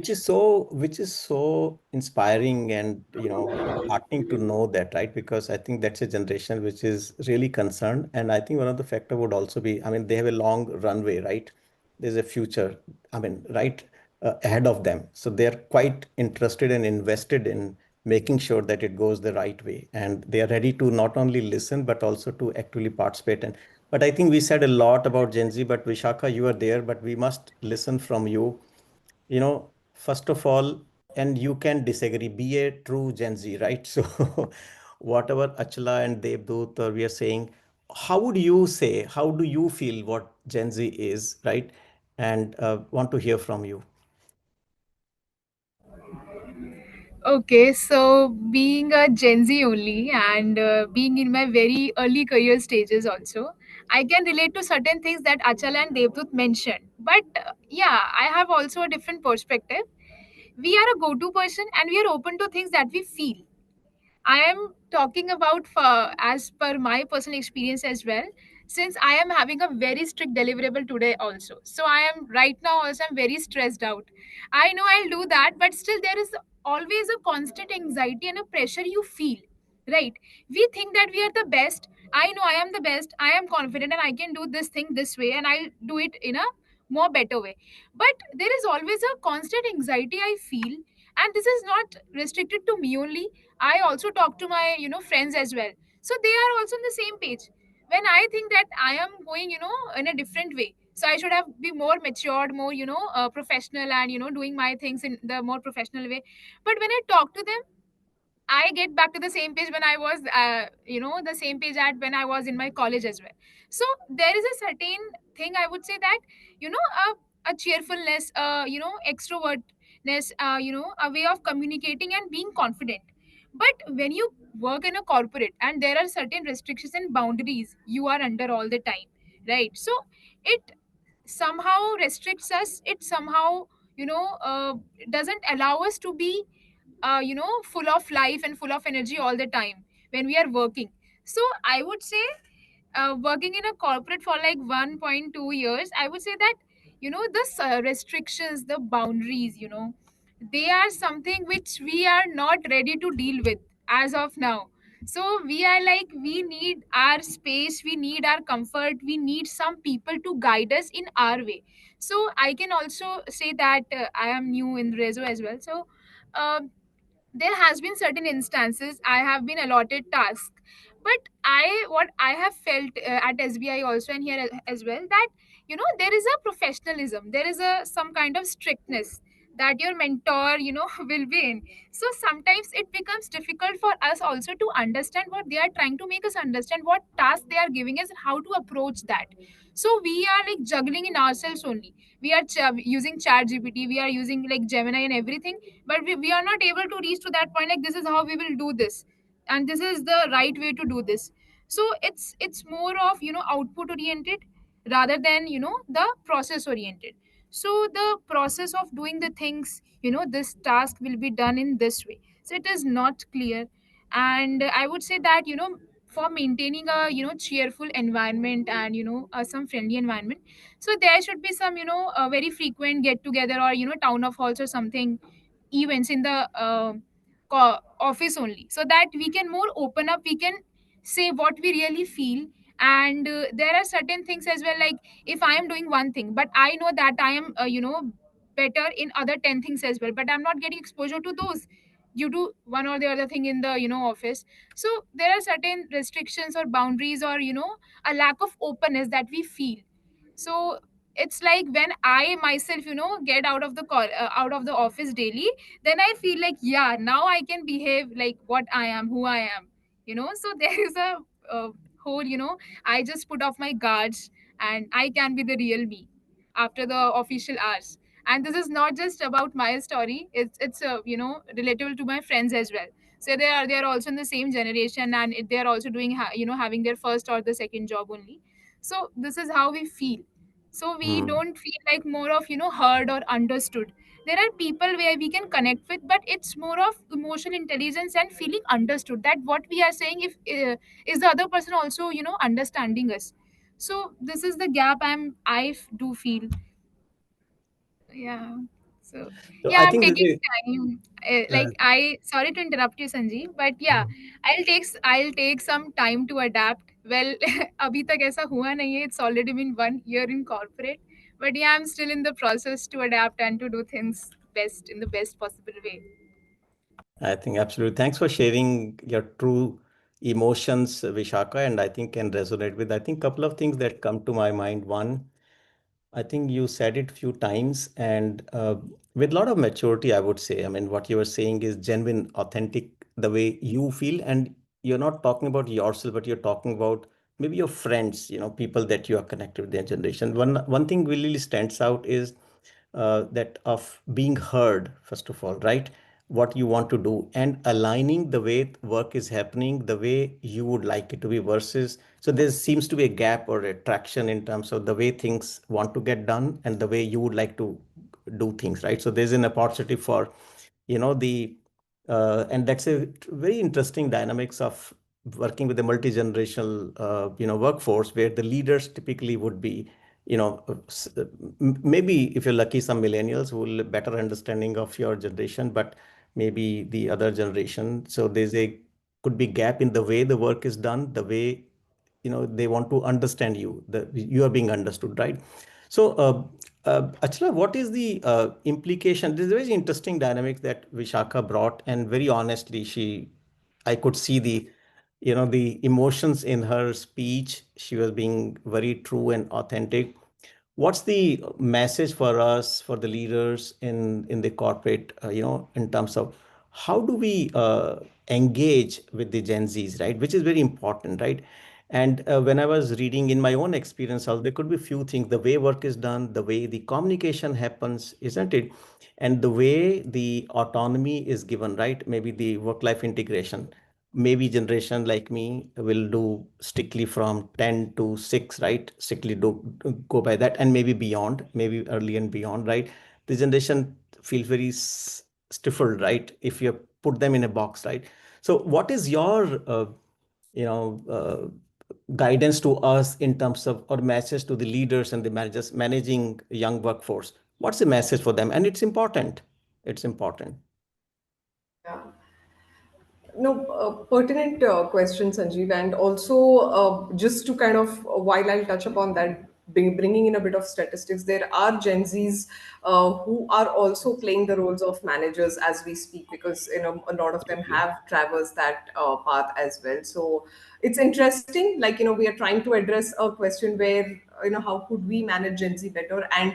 Which is so inspiring and heartening to know that, right? Because I think that's a generation which is really concerned, and I think one of the factor would also be, I mean, they have a long runway, right? There's a future, I mean, right, ahead of them, so they're quite interested and invested in making sure that it goes the right way, and they are ready to not only listen but also to actually participate. And but I think we said a lot about Gen Z, but Vishaka, you are there, but we must listen from you. First of all, and you can disagree, be a true Gen Z, right? So, whatever Achla and Devdut we are saying, how would you say, how do you feel what Gen Z is, right? And want to hear from you. Okay, so being a Gen Z only and being in my very early career stages also, I can relate to certain things that Achal and Devdut mentioned. But yeah, I have also a different perspective. We are a go-to person and we are open to things that we feel. I am talking about as per my personal experience as well. Since I am having a very strict deliverable today also, so I am right now also I'm very stressed out. I know I'll do that, but still there is always a constant anxiety and a pressure you feel. Right? We think that we are the best. I know I am the best. I am confident and I can do this thing this way, and I'll do it in a more better way. But there is always a constant anxiety I feel, and this is not restricted to me only. I also talk to my friends as well. So they are also on the same page. When I think that I am going in a different way, So I should have be more matured, more professional, and doing my things in the more professional way. But when I talk to them, I get back to the same page when I was, the same page at when I was in my college as well. So there is a certain thing I would say that, a cheerfulness, extrovertness, a way of communicating and being confident. But when you work in a corporate and there are certain restrictions and boundaries you are under all the time, right? So it somehow restricts us. It somehow, doesn't allow us to be full of life and full of energy all the time when we are working. So I would say, working in a corporate for like 1.2 years, I would say that, the restrictions, the boundaries, they are something which we are not ready to deal with as of now. So we are like, we need our space, we need our comfort, we need some people to guide us in our way. So I can also say that, I am new in rezo as well. So um there has been certain instances I have been allotted tasks, but what I have felt, at SBI also and here as well, that there is a professionalism, there is a some kind of strictness that your mentor will be in. So sometimes it becomes difficult for us also to understand what they are trying to make us understand, what task they are giving us and how to approach that. So we are like juggling in ourselves only. We are using chat gpt, we are using like Gemini and everything, but we are not able to reach to that point like this is how we will do this and this is the right way to do this. So it's more of output oriented rather than the process oriented. So the process of doing the things, this task will be done in this way, so it is not clear. And I would say that, for maintaining a cheerful environment and some friendly environment, so there should be some a very frequent get together or town of halls or something, events in the office only, so that we can more open up, we can say what we really feel. And there are certain things as well, like if I am doing one thing but I know that I am better in other 10 things as well, but I'm not getting exposure to those due to one or the other thing in the office. So there are certain restrictions or boundaries or a lack of openness that we feel. So it's like when I myself get out of the out of the office daily, then I feel like, yeah, now I can behave like what I am, who I am. So there is a whole, I just put off my guards and I can be the real me after the official hours. And this is not just about my story, it's relatable to my friends as well. So they are also in the same generation, and they are also doing having their first or the second job only. So this is how we feel. So we Hmm. don't feel like more of heard or understood. There are people where we can connect with, but it's more of emotional intelligence and feeling understood, that what we are saying, if is the other person also understanding us. So this is the gap do feel. Yeah. So So yeah, I I'm think this taking is time. uh, Like, I sorry to interrupt you, Sanjeev, but yeah, I'll take some time to adapt. Well, अभी तक ऐसा हुआ नहीं है. It's already been 1 year in corporate, but yeah, I'm still in the process to adapt and to do things best in the best possible way. I think absolutely. Thanks for sharing your true emotions, Vishaka, and I think can resonate with. I think a couple of things that come to my mind. One, I think you said it a few times, and with a lot of maturity, I would say. I mean, what you were saying is genuine, authentic, the way you feel, and you're not talking about yourself, but you're talking about maybe your friends, people that you are connected with their generation. One thing really stands out is that of being heard, first of all, right? What you want to do and aligning the way work is happening, the way you would like it to be versus. So there seems to be a gap or a traction in terms of the way things want to get done and the way you would like to do things, right? So there's an opportunity for, the and that's a very interesting dynamics of working with a multi-generational workforce where the leaders typically would be maybe if you're lucky some millennials who will have better understanding of your generation, but maybe the other generation. So there's a could be gap in the way the work is done, the way they want to understand you, the you are being understood, right? So Achla, what is the implication? This is a very interesting dynamic that Vishaka brought, and very honestly, I could see the emotions in her speech. She was being very true and authentic. what's the message for us, for the leaders in the corporate, in terms of how do we engage with the Gen Zs, right? Which is very important, right? And when I was reading in my own experience, there could be few things: the way work is done, the way the communication happens, isn't it? And the way the autonomy is given, right? Maybe the work-life integration. Maybe generation like me will do strictly from 10 to 6, right? Strictly do go by that, and maybe beyond, maybe early and beyond, right? The generation feels very stifled, right? If you put them in a box, right? So what is your you know guidance to us in terms of, or message to the leaders and the managers managing young workforce? What's the message for them? And it's important. It's important. Yeah. No, pertinent question, Sanjeev. And also, just to kind of, while I'll touch upon that, bringing in a bit of statistics, there are Gen Zs who are also playing the roles of managers as we speak, because a lot of them have traversed that path as well. So it's interesting. Like, we are trying to address a question where, how could we manage Gen Z better? And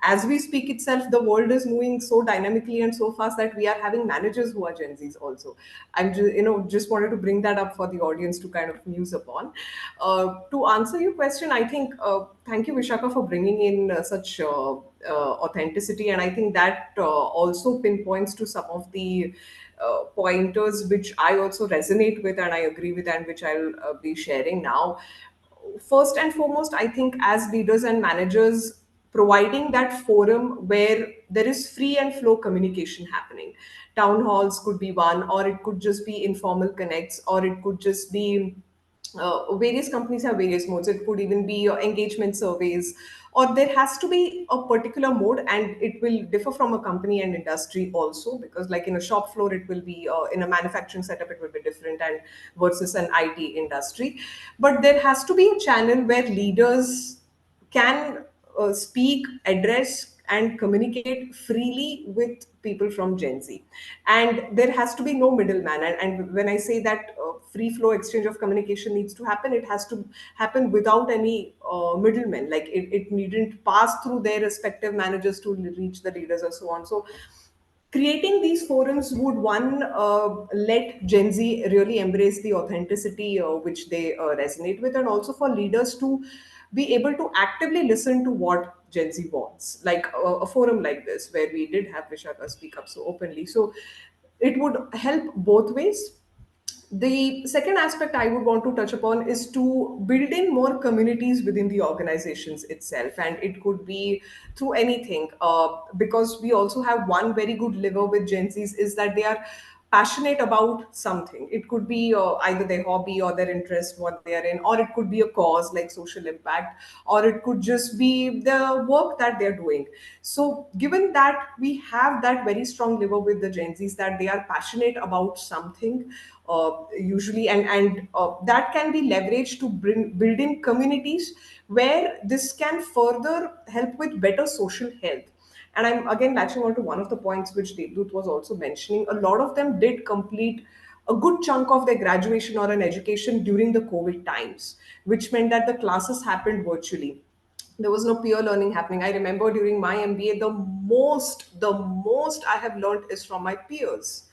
as we speak itself, the world is moving so dynamically and so fast that we are having managers who are Gen Zs also. I'm just, just wanted to bring that up for the audience to kind of muse upon. To answer your question, I think, thank you, Vishaka, for bringing in such authenticity. And I think that also pinpoints to some of the pointers which I also resonate with and I agree with, and which I'll be sharing now. First and foremost, I think as leaders and managers, providing that forum where there is free and flow communication happening. Town halls could be one, or it could just be informal connects, or it could just be various companies have various modes. It could even be engagement surveys, or there has to be a particular mode, and it will differ from a company and industry also, because, like, in a shop floor, it will be in a manufacturing setup, it will be different, and versus an IT industry. But there has to be a channel where leaders can speak, address, and communicate freely with people from Gen Z. And there has to be no middleman. And when I say that free flow exchange of communication needs to happen, it has to happen without any middlemen. Like, it needn't pass through their respective managers to reach the leaders or so on. So creating these forums would, one, let Gen Z really embrace the authenticity which they resonate with, and also for leaders to be able to actively listen to what Gen Z wants, like a forum like this where we did have Vishaka speak up so openly. So it would help both ways. The second aspect I would want to touch upon is to build in more communities within the organizations itself, and it could be through anything. Because we also have one very good liver with Gen Zs is that they are passionate about something. It could be either their hobby or their interest, what they are in, or it could be a cause like social impact, or it could just be the work that they're doing. So, given that we have that very strong liver with the Gen Zs, that they are passionate about something, usually, and that can be leveraged to build in communities where this can further help with better social health. And I'm again latching on to one of the points which Devdut was also mentioning. A lot of them did complete a good chunk of their graduation or an education during the COVID times, which meant that the classes happened virtually. There was no peer learning happening. I remember during my MBA, the most I have learned is from my peers,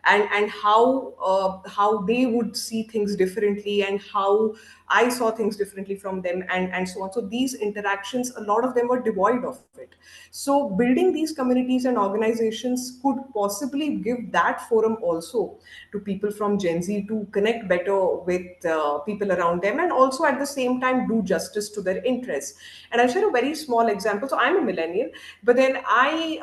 and how they would see things differently, and how I saw things differently from them, and so on. So these interactions, a lot of them were devoid of it. So building these communities and organizations could possibly give that forum also to people from Gen Z to connect better with people around them, and also at the same time do justice to their interests. And I'll share a very small example. So I'm a millennial, but then I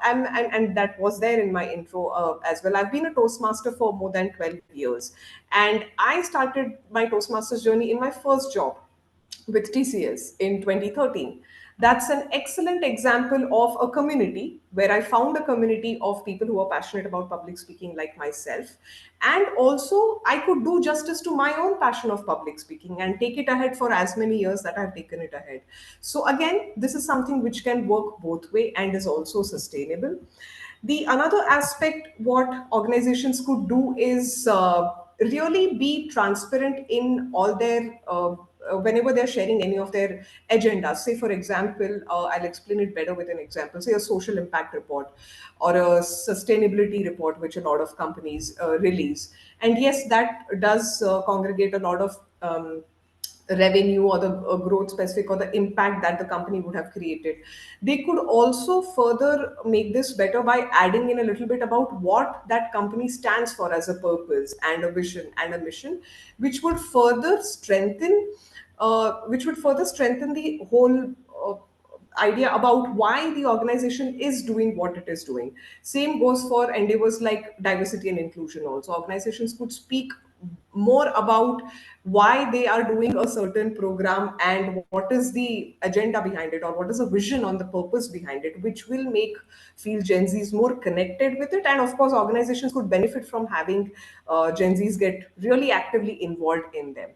am, and that was there in my intro as well. I've been a Toastmaster for more than 12 years, and I started my Toastmasters journey in my first job with TCS in 2013. That's an excellent example of a community where I found a community of people who are passionate about public speaking like myself. And also, I could do justice to my own passion of public speaking and take it ahead for as many years that I've taken it ahead. So, again, this is something which can work both way and is also sustainable. The another aspect what organizations could do is really be transparent in all their whenever they're sharing any of their agendas. Say, for example, I'll explain it better with an example. Say a social impact report or a sustainability report, which a lot of companies release. And yes, that does congregate a lot of revenue or the growth specific or the impact that the company would have created. They could also further make this better by adding in a little bit about what that company stands for as a purpose and a vision and a mission, which would further strengthen the whole idea about why the organization is doing what it is doing. Same goes for endeavors like diversity and inclusion also. Organizations could speak more about why they are doing a certain program and what is the agenda behind it, or what is the vision on the purpose behind it, which will make feel Gen Zs more connected with it. And of course, organizations could benefit from having Gen Zs get really actively involved in them.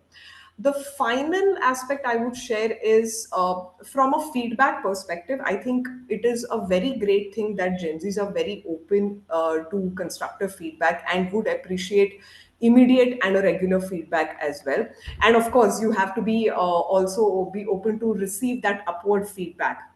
The final aspect I would share is from a feedback perspective. I think it is a very great thing that Gen Zs are very open to constructive feedback and would appreciate immediate and a regular feedback as well. And of course, you have to be also be open to receive that upward feedback.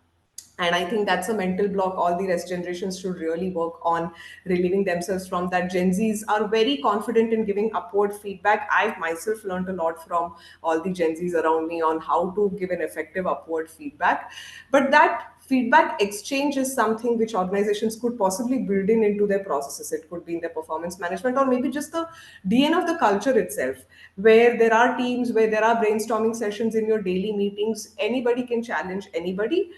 And I think that's a mental block all the rest generations should really work on relieving themselves from. That Gen Zs are very confident in giving upward feedback. I've myself learned a lot from all the Gen Zs around me on how to give an effective upward feedback. But that feedback exchange is something which organizations could possibly build in into their processes. It could be in their performance management, or maybe just the DNA of the culture itself, where there are teams, where there are brainstorming sessions in your daily meetings. Anybody can challenge anybody,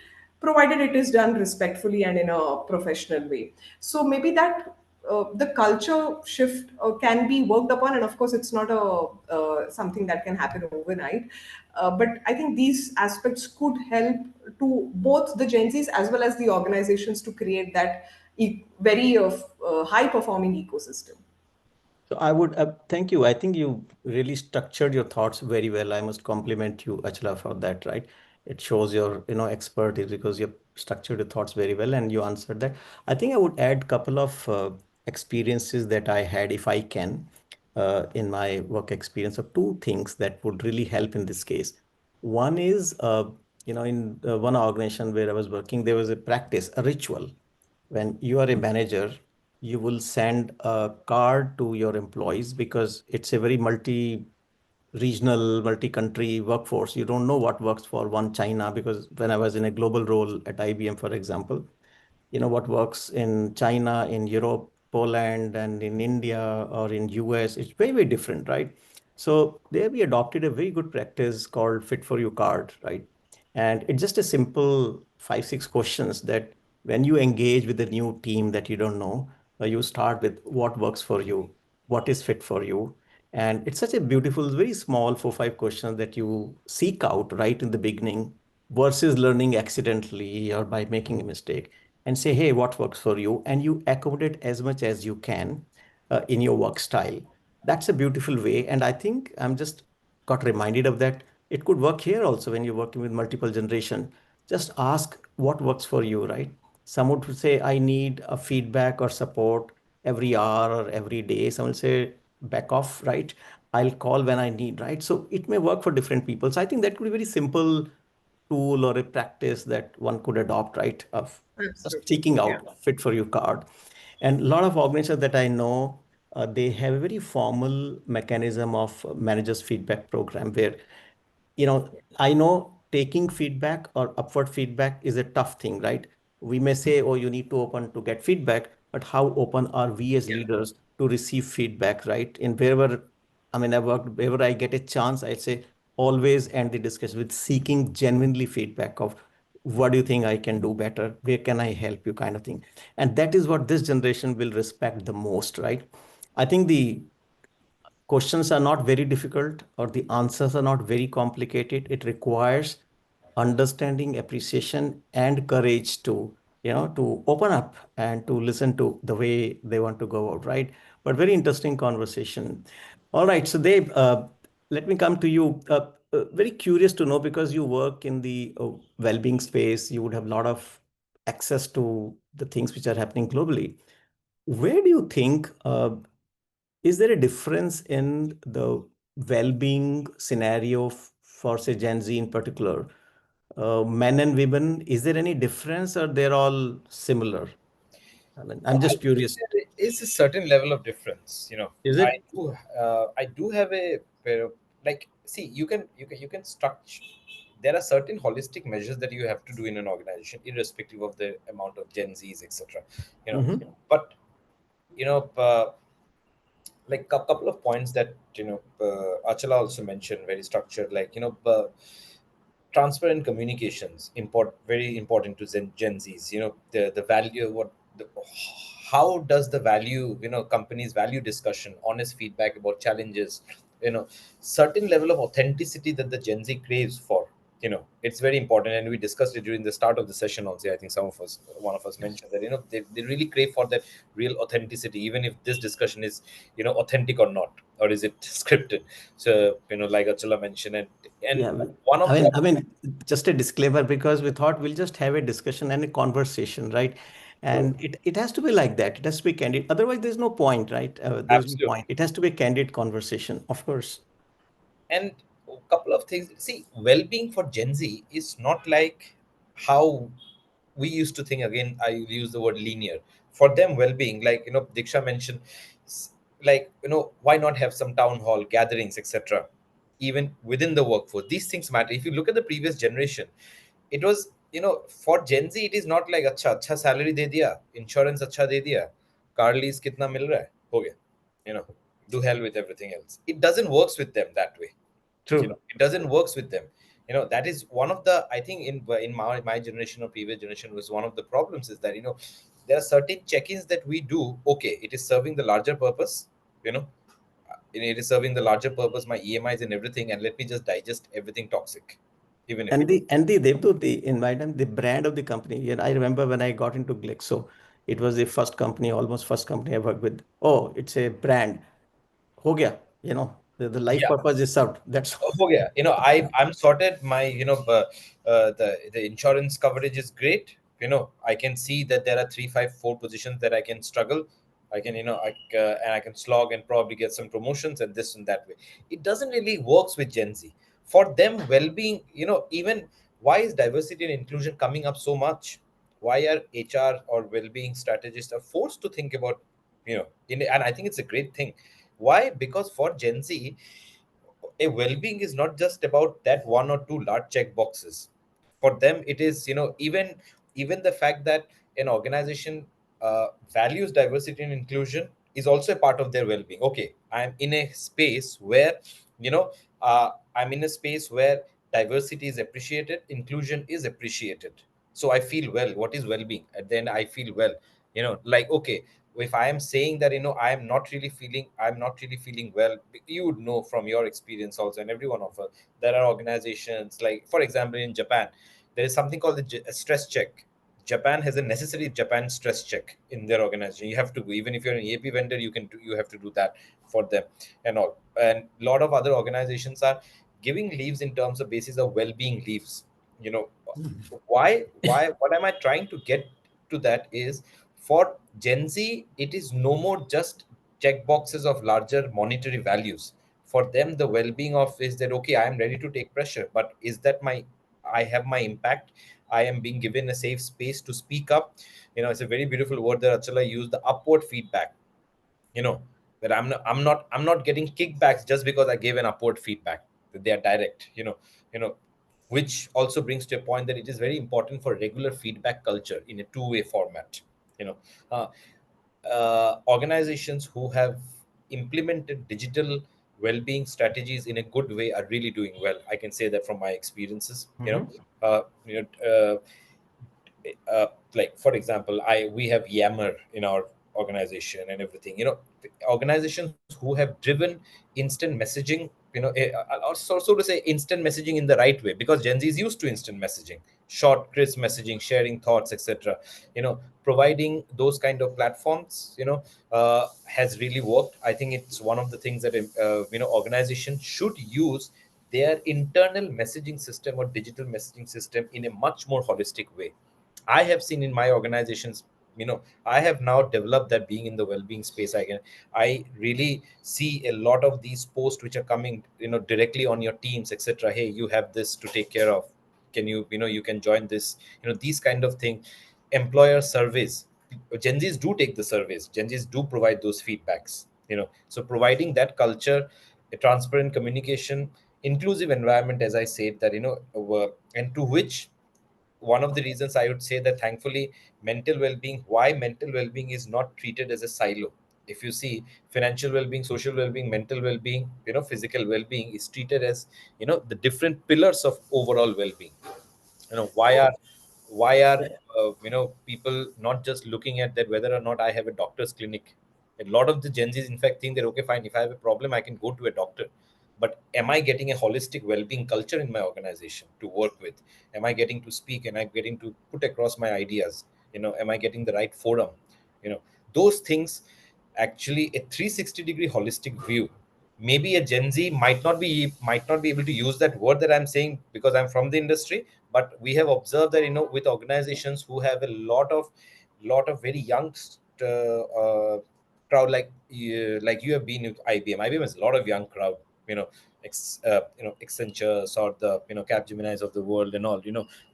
provided it is done respectfully and in a professional way. So maybe that the culture shift can be worked upon, and of course, it's not a something that can happen overnight. But I think these aspects could help to both the Gen Zs as well as the organizations to create that very high performing ecosystem. So I would thank you. I think you really structured your thoughts very well. I must compliment you, Achla, for that, right? It shows your, expertise because you structured your thoughts very well and you answered that. I think I would add couple of experiences that I had, if I can, in my work experience, of two things that would really help in this case. One is, in one organization where I was working, there was a practice, a ritual. When you are a manager, you will send a card to your employees because it's a very regional, multi-country workforce. You don't know what works for one China, because when I was in a global role at IBM, for example, what works in China, in Europe, Poland, and in India or in US, it's very, very different, right? So there we adopted a very good practice called Fit for You card, right? And it's just a simple 5, 6 questions that when you engage with a new team that you don't know, you start with what works for you, what is fit for you. And it's such a beautiful, very small 4, 5 questions that you seek out right in the beginning versus learning accidentally or by making a mistake, and say, hey, what works for you? And you accommodate as much as you can in your work style. That's a beautiful way. And I think I'm just got reminded of that. It could work here also when you're working with multiple generation. Just ask what works for you, right? Someone would say, I need a feedback or support every hour or every day. Someone will say, back off, right? I'll call when I need, right? So it may work for different people. So I think that could be very simple tool or a practice that one could adopt, right? Of just Absolutely. seeking Yeah. out fit for you card. And a lot of organizations that I know, they have a very formal mechanism of managers feedback program where, I know taking feedback or upward feedback is a tough thing, right? We may say, oh, you need to open to get feedback, but how open are we as leaders to receive feedback, right? In wherever, I mean, I work, wherever I get a chance, I say always end the discussion with seeking genuinely feedback of what do you think I can do better? Where can I help you, kind of thing. And that is what this generation will respect the most, right? I think the questions are not very difficult or the answers are not very complicated. It requires understanding, appreciation, and courage to open up and to listen to the way they want to go out, right? But very interesting conversation. All right, so Dave, let me come to you. Very curious to know, because you work in the well-being space, you would have a lot of access to the things which are happening globally. Where do you think is there a difference in the well-being scenario for say Gen Z in particular, men and women, is there any difference or they're all similar? I mean, I'm I just would say curious. there is a certain level of difference. Is I it? do, I do have a like. See, you can structure. There are certain holistic measures that you have to do in an organization, irrespective of the amount of Gen Zs, etc. You know, Mm-hmm. but you know, like a couple of points that Achala also mentioned, very structured, like transparent communications very important to Gen Zs. The value, how does the value, companies value discussion, honest feedback about challenges, certain level of authenticity that the Gen Z craves for. It's very important, and we discussed it during the start of the session also. I think one of us mentioned that they really crave for that real authenticity, even if this discussion is authentic or not, or is it scripted. So like Achula mentioned, and Yeah. one I of mean, the I mean, just a disclaimer because we thought we'll just have a discussion and a conversation, right? And it has to be like that. It has to be candid. Otherwise, there's no point, right? There's no absolutely. point. It has to be a candid conversation, of course. And a couple of things. See, well-being for Gen Z is not like how we used to think. Again, I use the word linear. For them, well-being, like Diksha mentioned, like why not have some town hall gatherings, etc. Even within the workforce, these things matter. If you look at the previous generation, it was for Gen Z, it is not like अच्छा salary दे दिया, insurance अच्छा दे दिया, car lease कितना मिल रहा है, हो गया. you know do hell with everything else. It doesn't works with them that way. True. It doesn't works with them. That is one of the, I think, in my generation or previous generation, was one of the problems, is that there are certain check-ins that we do. Okay, it is serving the larger purpose. you know it is serving the larger purpose, my EMIs and everything, and let me just digest everything toxic, even if And it. the Devdu, the environment, the brand of the company. Yeah, I remember when I got into Glexo, it was the first company, almost first company I worked with. Oh, it's a brand. Ho gaya, the life Yeah. purpose is served. That's all. Oh yeah, I'm sorted. My the insurance coverage is great. I can see that there are 3, 5, 4 positions that I can struggle. I can and I can slog and probably get some promotions and this and that way. It doesn't really works with Gen Z. For them, well-being, even why is diversity and inclusion coming up so much? Why are HR or well-being strategists are forced to think about and I think it's a great thing. Why? Because for Gen Z, a well-being is not just about that one or two large check boxes. For them, it is even the fact that an organization values diversity and inclusion is also a part of their well-being. Okay, I'm in a space where you know I'm in a space where diversity is appreciated, inclusion is appreciated, so I feel well. What is well-being? At the end, I feel well. Like, okay, if I am saying that I'm not really feeling well, you would know from your experience also, and every one of us, there are organizations, like for example in Japan, there is something called the stress check. Japan has a necessary Japan stress check in their organization. You have to go, even if you're an EAP vendor, you have to do that for them and all. And a lot of other organizations are giving leaves in terms of basis of well-being leaves. you know why what am I trying to get to? That is, for Gen Z, it is no more just check boxes of larger monetary values. For them, the well-being of is that, okay, I am ready to take pressure, but is that I have my impact? I am being given a safe space to speak up. It's a very beautiful word that Achala used, the upward feedback. you know that I'm not getting kickbacks just because I gave an upward feedback, that they are direct. you know which also brings to a point that it is very important for regular feedback culture in a two-way format. you know uh, Organizations who have implemented digital well-being strategies in a good way are really doing well. I can say that from my experiences. Mm-hmm. Uh, you know like for example, I we have Yammer in our organization and everything. Organizations who have driven instant messaging, or so to say, instant messaging in the right way, because Gen Z is used to instant messaging, short crisp messaging, sharing thoughts, etc. Providing those kind of platforms has really worked. I think it's one of the things that organizations should use their internal messaging system or digital messaging system in a much more holistic way. I have seen in my organizations, I have now developed that. Being in the well-being space, I really see a lot of these posts which are coming, directly on your teams, etc. Hey, you have this to take care of. Can you, you can join this, these kind of thing. Employer surveys, Gen Z's do take the surveys, Gen Z's do provide those feedbacks, so providing that culture, a transparent communication, inclusive environment, as I said, that, and to which, one of the reasons I would say that, thankfully, mental well-being, why mental well-being is not treated as a silo. If you see, financial well-being, social well-being, mental well-being, physical well-being is treated as, the different pillars of overall well-being. Why are people not just looking at that, whether or not I have a doctor's clinic? A lot of the Gen Z's, in fact, think that, okay, fine, if I have a problem, I can go to a doctor. But am I getting a holistic well-being culture in my organization to work with? Am I getting to speak? Am I getting to put across my ideas? Am I getting the right forum? Those things, actually, a 360-degree holistic view. Maybe a Gen Z might not be able to use that word that I'm saying, because I'm from the industry. But we have observed that, with organizations who have a lot of very young crowd, like you have been with IBM has a lot of young crowd, Accenture, or the, Capgeminis of the world, and all.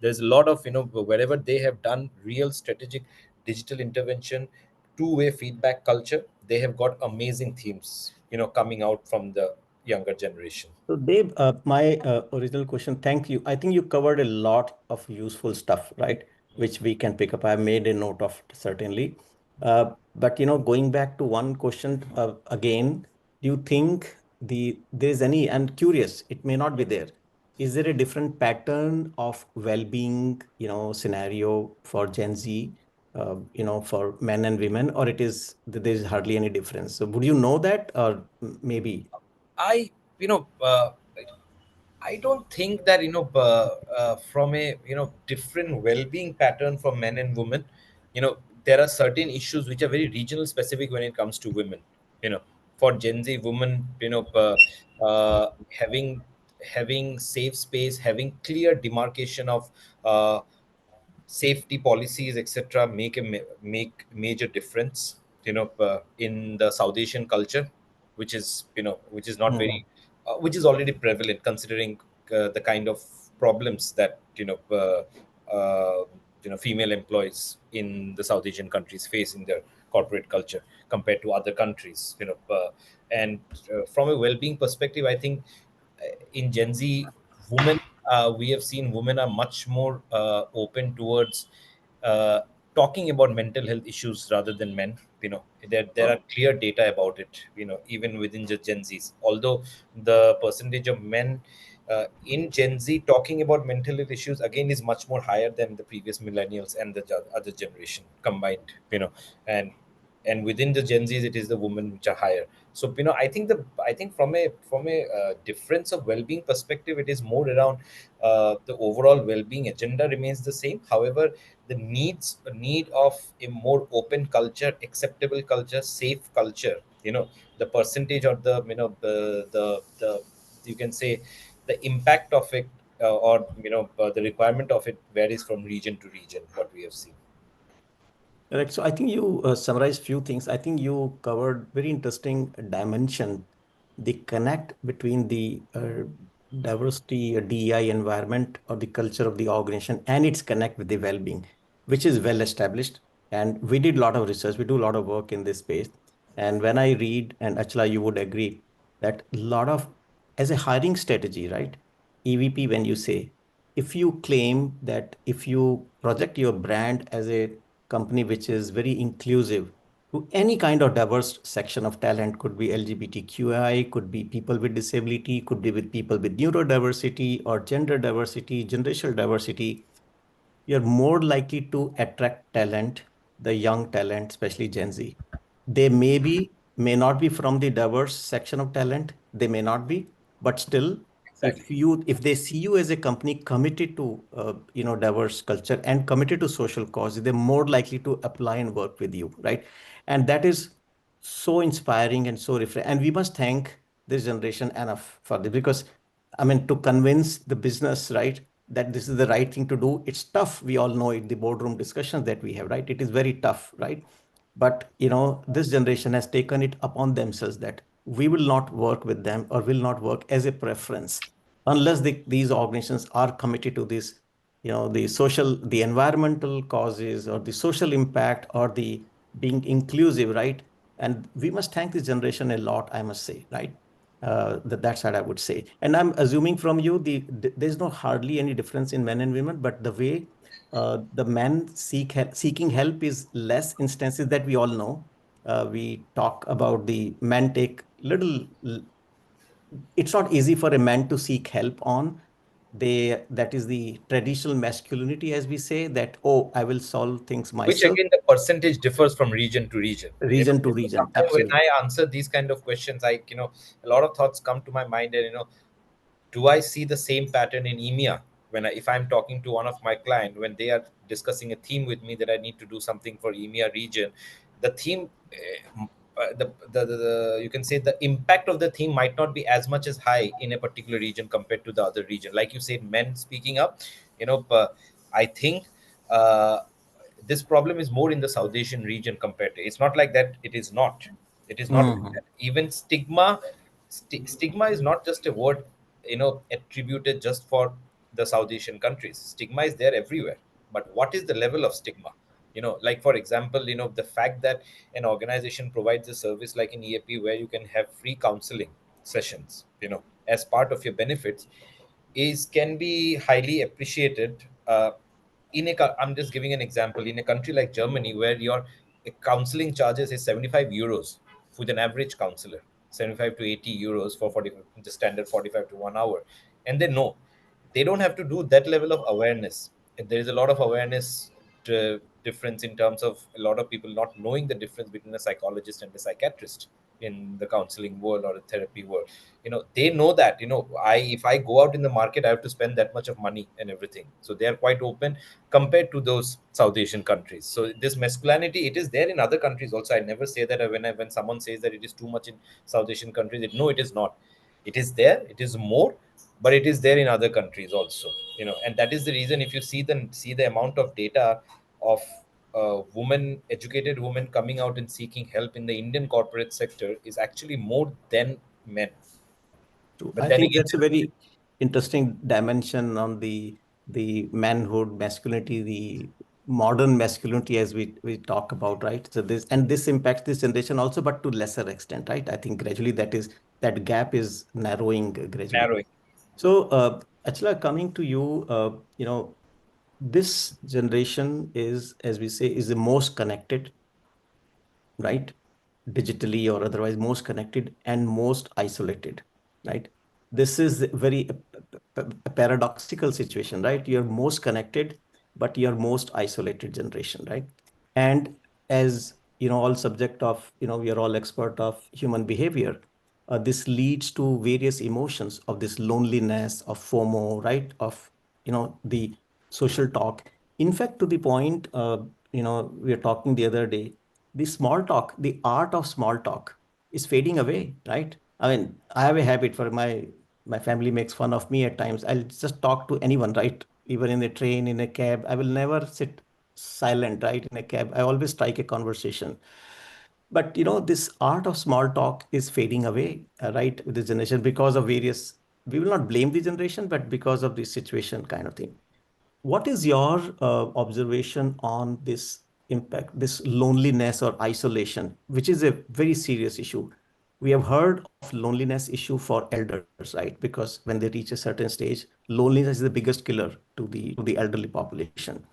There's a lot of, wherever they have done real strategic digital intervention, two-way feedback culture, they have got amazing themes, coming out from the younger generation. So, Dave, my original question, thank you. I think you covered a lot of useful stuff, right? Which we can pick up. I made a note of it, certainly. But going back to one question again, do you think there's any? I'm curious. It may not be there. Is there a different pattern of well-being, scenario for Gen Z, for men and women, or there's hardly any difference? So, would you know that, or maybe? I, you know, I don't think that, from a, different well-being pattern for men and women. There are certain issues which are very regional specific when it comes to women. You know, for Gen Z women, having safe space, having clear demarcation of uh, safety policies, etc., make major difference, in the South Asian culture, which is not very, which is already prevalent, considering the kind of problems that, female employees in the South Asian countries face in their corporate culture compared to other countries. And from a well-being perspective, I think, in Gen Z, women, we have seen women are much more open towards uh, talking about mental health issues rather than men. There are clear data about it. Even within the Gen Zs, although the percentage of men in Gen Z talking about mental health issues again is much more higher than the previous millennials and the other generation combined. And within the Gen Zs, it is the women which are higher. So, I think from a difference of well-being perspective, it is more around the overall well-being agenda remains the same. However, the need of a more open culture, acceptable culture, safe culture, the percentage, or the you can say, the impact of it, or the requirement of it varies from region to region, what we have seen. Correct. So I think you summarized few things. I think you covered very interesting dimension, the connect between the diversity, DEI environment, or the culture of the organization, and its connect with the well-being, which is well established. And we did a lot of research. We do a lot of work in this space. And when I read, and Achla, you would agree that a lot of, as a hiring strategy, right? EVP, when you say, if you claim that, if you project your brand as a company which is very inclusive to any kind of diverse section of talent, could be LGBTQI, could be people with disability, could be with people with neurodiversity or gender diversity, generational diversity, you're more likely to attract talent, the young talent, especially Gen Z. They may not be from the diverse section of talent. They may not be, but still, Exactly. if they see you as a company committed to diverse culture and committed to social cause, they're more likely to apply and work with you, right? And that is so inspiring and so refreshing. And we must thank this generation enough for this, because I mean, to convince the business, right? that this is the right thing to do. It's tough. We all know it, the boardroom discussions that we have, right? It is very tough, right? But this generation has taken it upon themselves that we will not work with them or will not work as a preference unless these organizations are committed to this, the environmental causes or the social impact or the being inclusive, right? And we must thank this generation a lot, I must say, right? That's what I would say. And I'm assuming from you, there's no hardly any difference in men and women, but the way the men seeking help is less instances that we all know. We talk about the men take little. It's not easy for a man to seek help on. That is the traditional masculinity, as we say, that, oh, I will solve things Which myself, again, the percentage differs from region to region. region to region. Sometimes when Absolutely. I answer these kind of questions, a lot of thoughts come to my mind, and do I see the same pattern in EMEA if I'm talking to one of my client when they are discussing a theme with me that I need to do something for EMEA region, the theme, you can say the impact of the theme might not be as much as high in a particular region compared to the other region. Like you said, men speaking up, I think. Uh, this problem is more in the South Asian region compared to. It's not like that. It is not like Mhm. that. Even stigma is not just a word, attributed just for the South Asian countries. Stigma is there everywhere. But what is the level of stigma? Like for example, the fact that an organization provides a service like an EAP where you can have free counseling sessions, as part of your benefits, is can be highly appreciated. I'm just giving an example. In a country like Germany, where your counseling charges is 75 euros with an average counselor, 75 to 80 euros for 40, the standard 45 to 1 hour. And they know they don't have to do that level of awareness. And there is a lot of awareness difference in terms of a lot of people not knowing the difference between a psychologist and a psychiatrist in the counseling world or the therapy world. They know that, if I go out in the market, I have to spend that much of money and everything. So they are quite open compared to those South Asian countries. So this masculinity, it is there in other countries also. I never say that when someone says that it is too much in South Asian countries, no, it is not. It is there, it is more, but it is there in other countries also. And that is the reason, if you see the amount of data of educated women coming out and seeking help in the Indian corporate sector is actually more than men. True. But I then think again, that's a very interesting dimension on the manhood, masculinity, the modern masculinity as we talk about, right? So this impacts this generation also, but to lesser extent, right? I think gradually that gap is narrowing gradually. narrowing. So, Achla, coming to you, this generation is, as we say, is the most connected, right? Digitally or otherwise most connected and most isolated, right? This is a very paradoxical situation, right? You're most connected, but you're most isolated generation, right? And as all subject of, we are all expert of human behavior. This leads to various emotions of this loneliness, of FOMO, right? Of, the social talk. In fact, to the point, we were talking the other day, the small talk, the art of small talk is fading away, right? I mean, I have a habit for my family makes fun of me at times. I'll just talk to anyone, right? Even in a train, in a cab. I will never sit silent, right? In a cab. I always strike a conversation. But this art of small talk is fading away, right, with this generation because of various, we will not blame the generation, but because of the situation kind of thing. What is your observation on this impact, this loneliness or isolation, which is a very serious issue? We have heard of loneliness issue for elders, right? Because when they reach a certain stage, loneliness is the biggest killer to the elderly population.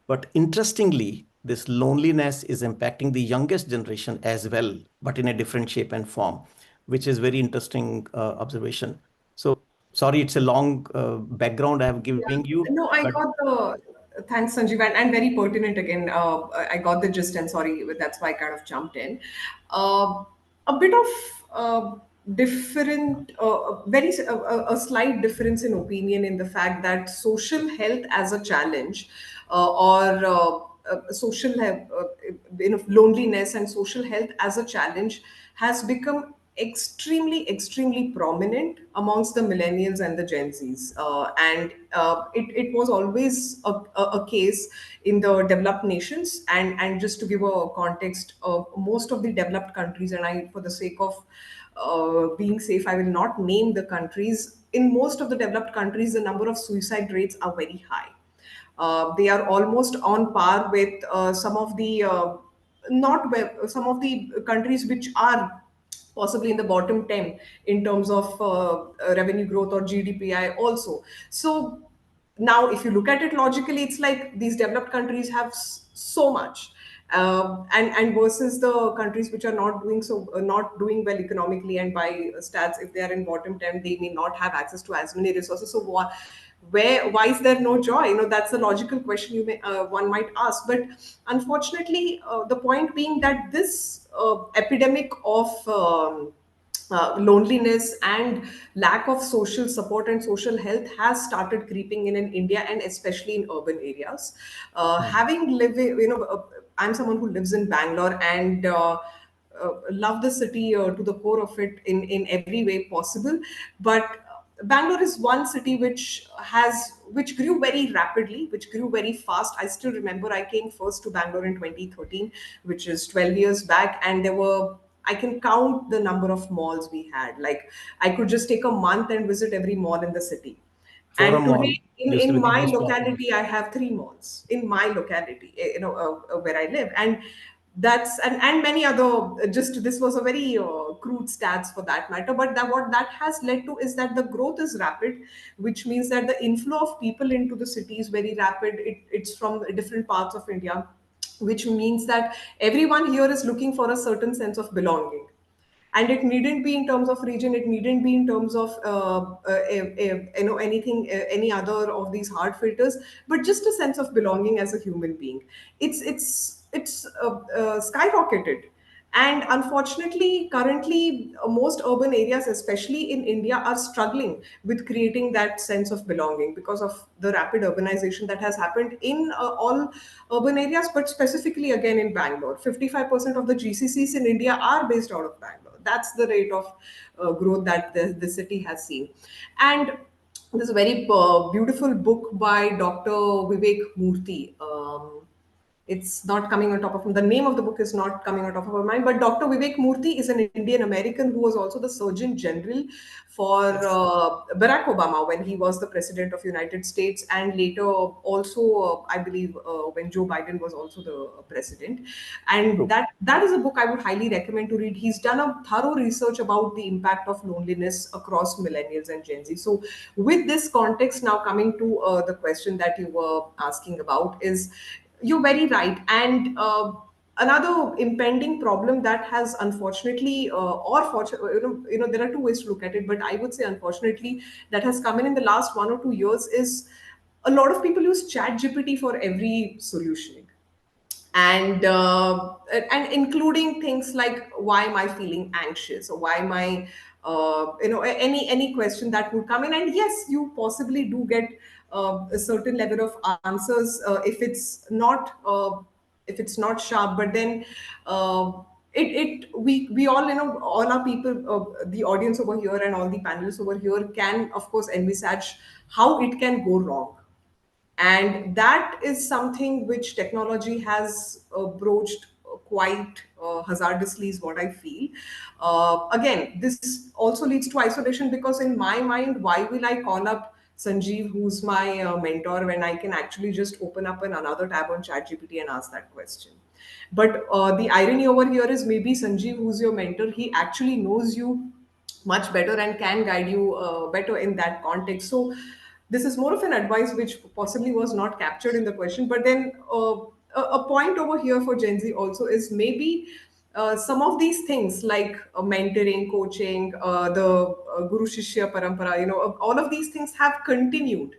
But interestingly, this loneliness is impacting the youngest generation as well, but in a different shape and form, which is very interesting observation. So sorry, it's a long background I have Yeah. giving you, No, I but got the thanks, Sanjeev, and very pertinent again. I got the gist, and sorry, that's why I kind of jumped in. A bit of different, a slight difference in opinion in the fact that social health as a challenge, or social loneliness and social health as a challenge has become extremely prominent amongst the millennials and the Gen Zs. And it was always a case in the developed nations. And just to give a context, most of the developed countries, and I, for the sake of being safe, I will not name the countries. In most of the developed countries, the number of suicide rates are very high. They are almost on par with some of the not well, some of the countries which are possibly in the bottom 10 in terms of revenue growth or GDPI also. So now, if you look at it logically, it's like these developed countries have so much, and versus the countries which are not doing not doing well economically, and by stats, if they are in bottom 10, they may not have access to as many resources. So why is there no joy? That's a logical question one might ask. But unfortunately, the point being that this epidemic of loneliness and lack of social support and social health has started creeping in India, and especially in urban areas. Having lived, I'm someone who lives in Bangalore, and love the city to the core of it in every way possible. But Bangalore is one city which grew very rapidly, which grew very fast. I still remember I came first to Bangalore in 2013, which is 12 years back, and I can count the number of malls we had. Like, I could just take a month and visit every mall in the city. And Forum today, Mall used to be in the my most popular. locality, I have three malls in my locality, where I live. And and many other, just this was a very crude stats for that matter. But what that has led to is that the growth is rapid, which means that the inflow of people into the city is very rapid. It's from different parts of India, which means that everyone here is looking for a certain sense of belonging. And it needn't be in terms of region, it needn't be in terms of anything, any other of these hard filters, but just a sense of belonging as a human being. It's skyrocketed. And unfortunately, currently, most urban areas, especially in India, are struggling with creating that sense of belonging because of the rapid urbanization that has happened in all urban areas, but specifically again in Bangalore. 55% of the GCCs in India are based out of Bangalore. That's the rate of growth that the city has seen. And there's a very beautiful book by Dr. Vivek Murthy. It's not coming on top of the name of the book is not coming on top of our mind, but Dr. Vivek Murthy is an Indian American who was also the Surgeon General for Yes. Barack Obama when he was the President of United States, and later also, I believe, when Joe Biden was also the president. And True. that is a book I would highly recommend to read. He's done a thorough research about the impact of loneliness across millennials and Gen Z. So, with this context, now coming to the question that you were asking about is, you're very right. And another impending problem that has unfortunately, there are two ways to look at it, but I would say unfortunately, that has come in the last 1 or 2 years is a lot of people use Chat GPT for every solutioning. And including things like, why am I feeling anxious, or why am I any question that would come in. And yes, you possibly do get a certain level of answers if it's not sharp. But then we all, all our people, the audience over here and all the panelists over here, can of course envisage how it can go wrong. And that is something which technology has broached quite hazardously, is what I feel. Again, this also leads to isolation, because in my mind, why will I call up Sanjeev, who's my mentor, when I can actually just open up another tab on ChatGPT and ask that question? But the irony over here is, maybe Sanjeev, who's your mentor, he actually knows you much better and can guide you better in that context. So this is more of an advice which possibly was not captured in the question. But then a point over here for Gen Z also is, maybe some of these things like mentoring, coaching, the Guru Shishya Parampara, all of these things have continued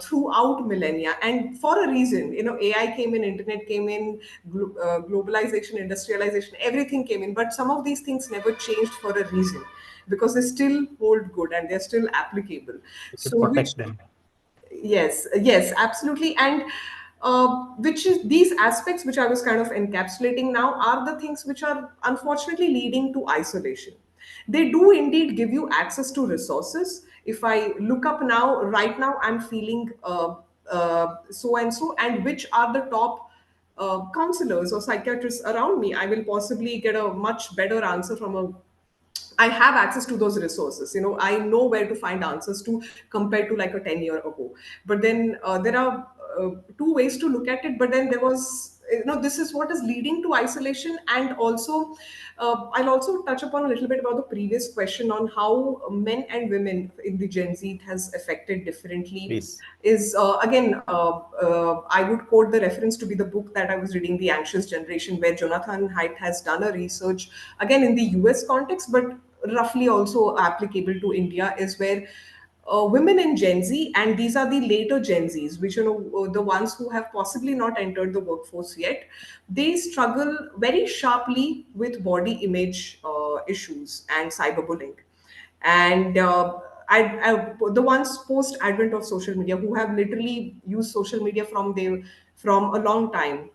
throughout millennia, and for a reason. AI came in, internet came in, globalization, industrialization, everything came in, but some of these things never changed for a reason, because they still hold good and they're still applicable. We should So which protect them. Yes, yes, absolutely. And which is, these aspects which I was kind of encapsulating now, are the things which are unfortunately leading to isolation. They do indeed give you access to resources. If I look up now, right now, I'm feeling so and so, and which are the top counselors or psychiatrists around me, I will possibly get a much better answer from a I have access to those resources. I know where to find answers to compared to like a 10-year ago. But then there are two ways to look at it. But then there was, this is what is leading to isolation. And also, I'll also touch upon a little bit about the previous question on how men and women in the Gen Z it has affected differently. Please. Is again, I would quote the reference to be the book that I was reading, The Anxious Generation, where Jonathan Haidt has done a research again in the US context, but roughly also applicable to India, is where women in Gen Z, and these are the later Gen Zs, which the ones who have possibly not entered the workforce yet, they struggle very sharply with body image issues and cyberbullying. And the ones post advent of social media who have literally used social media from a long time,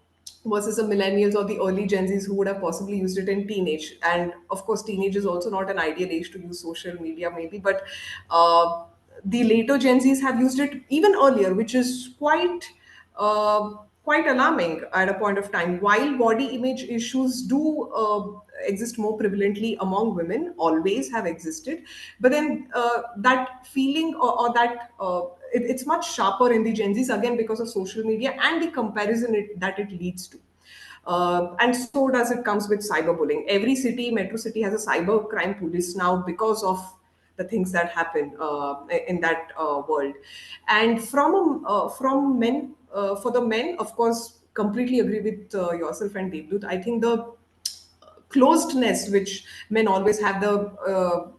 versus the millennials or the early Gen Zs who would have possibly used it in teenage. And of course, teenage is also not an ideal age to use social media, maybe, but uh, the later Gen Zs have used it even earlier, which is uh, quite alarming at a point of time. While body image issues do exist more prevalently among women, always have existed, but then that feeling, or that it's much sharper in the Gen Zs, again because of social media and the comparison that it leads to. And so does it comes with cyberbullying. Every city, metro city, has a cyber crime police now because of the things that happen in that world. And from men, for the men, of course, completely agree with yourself and Devdut. I think the closedness which men always have, the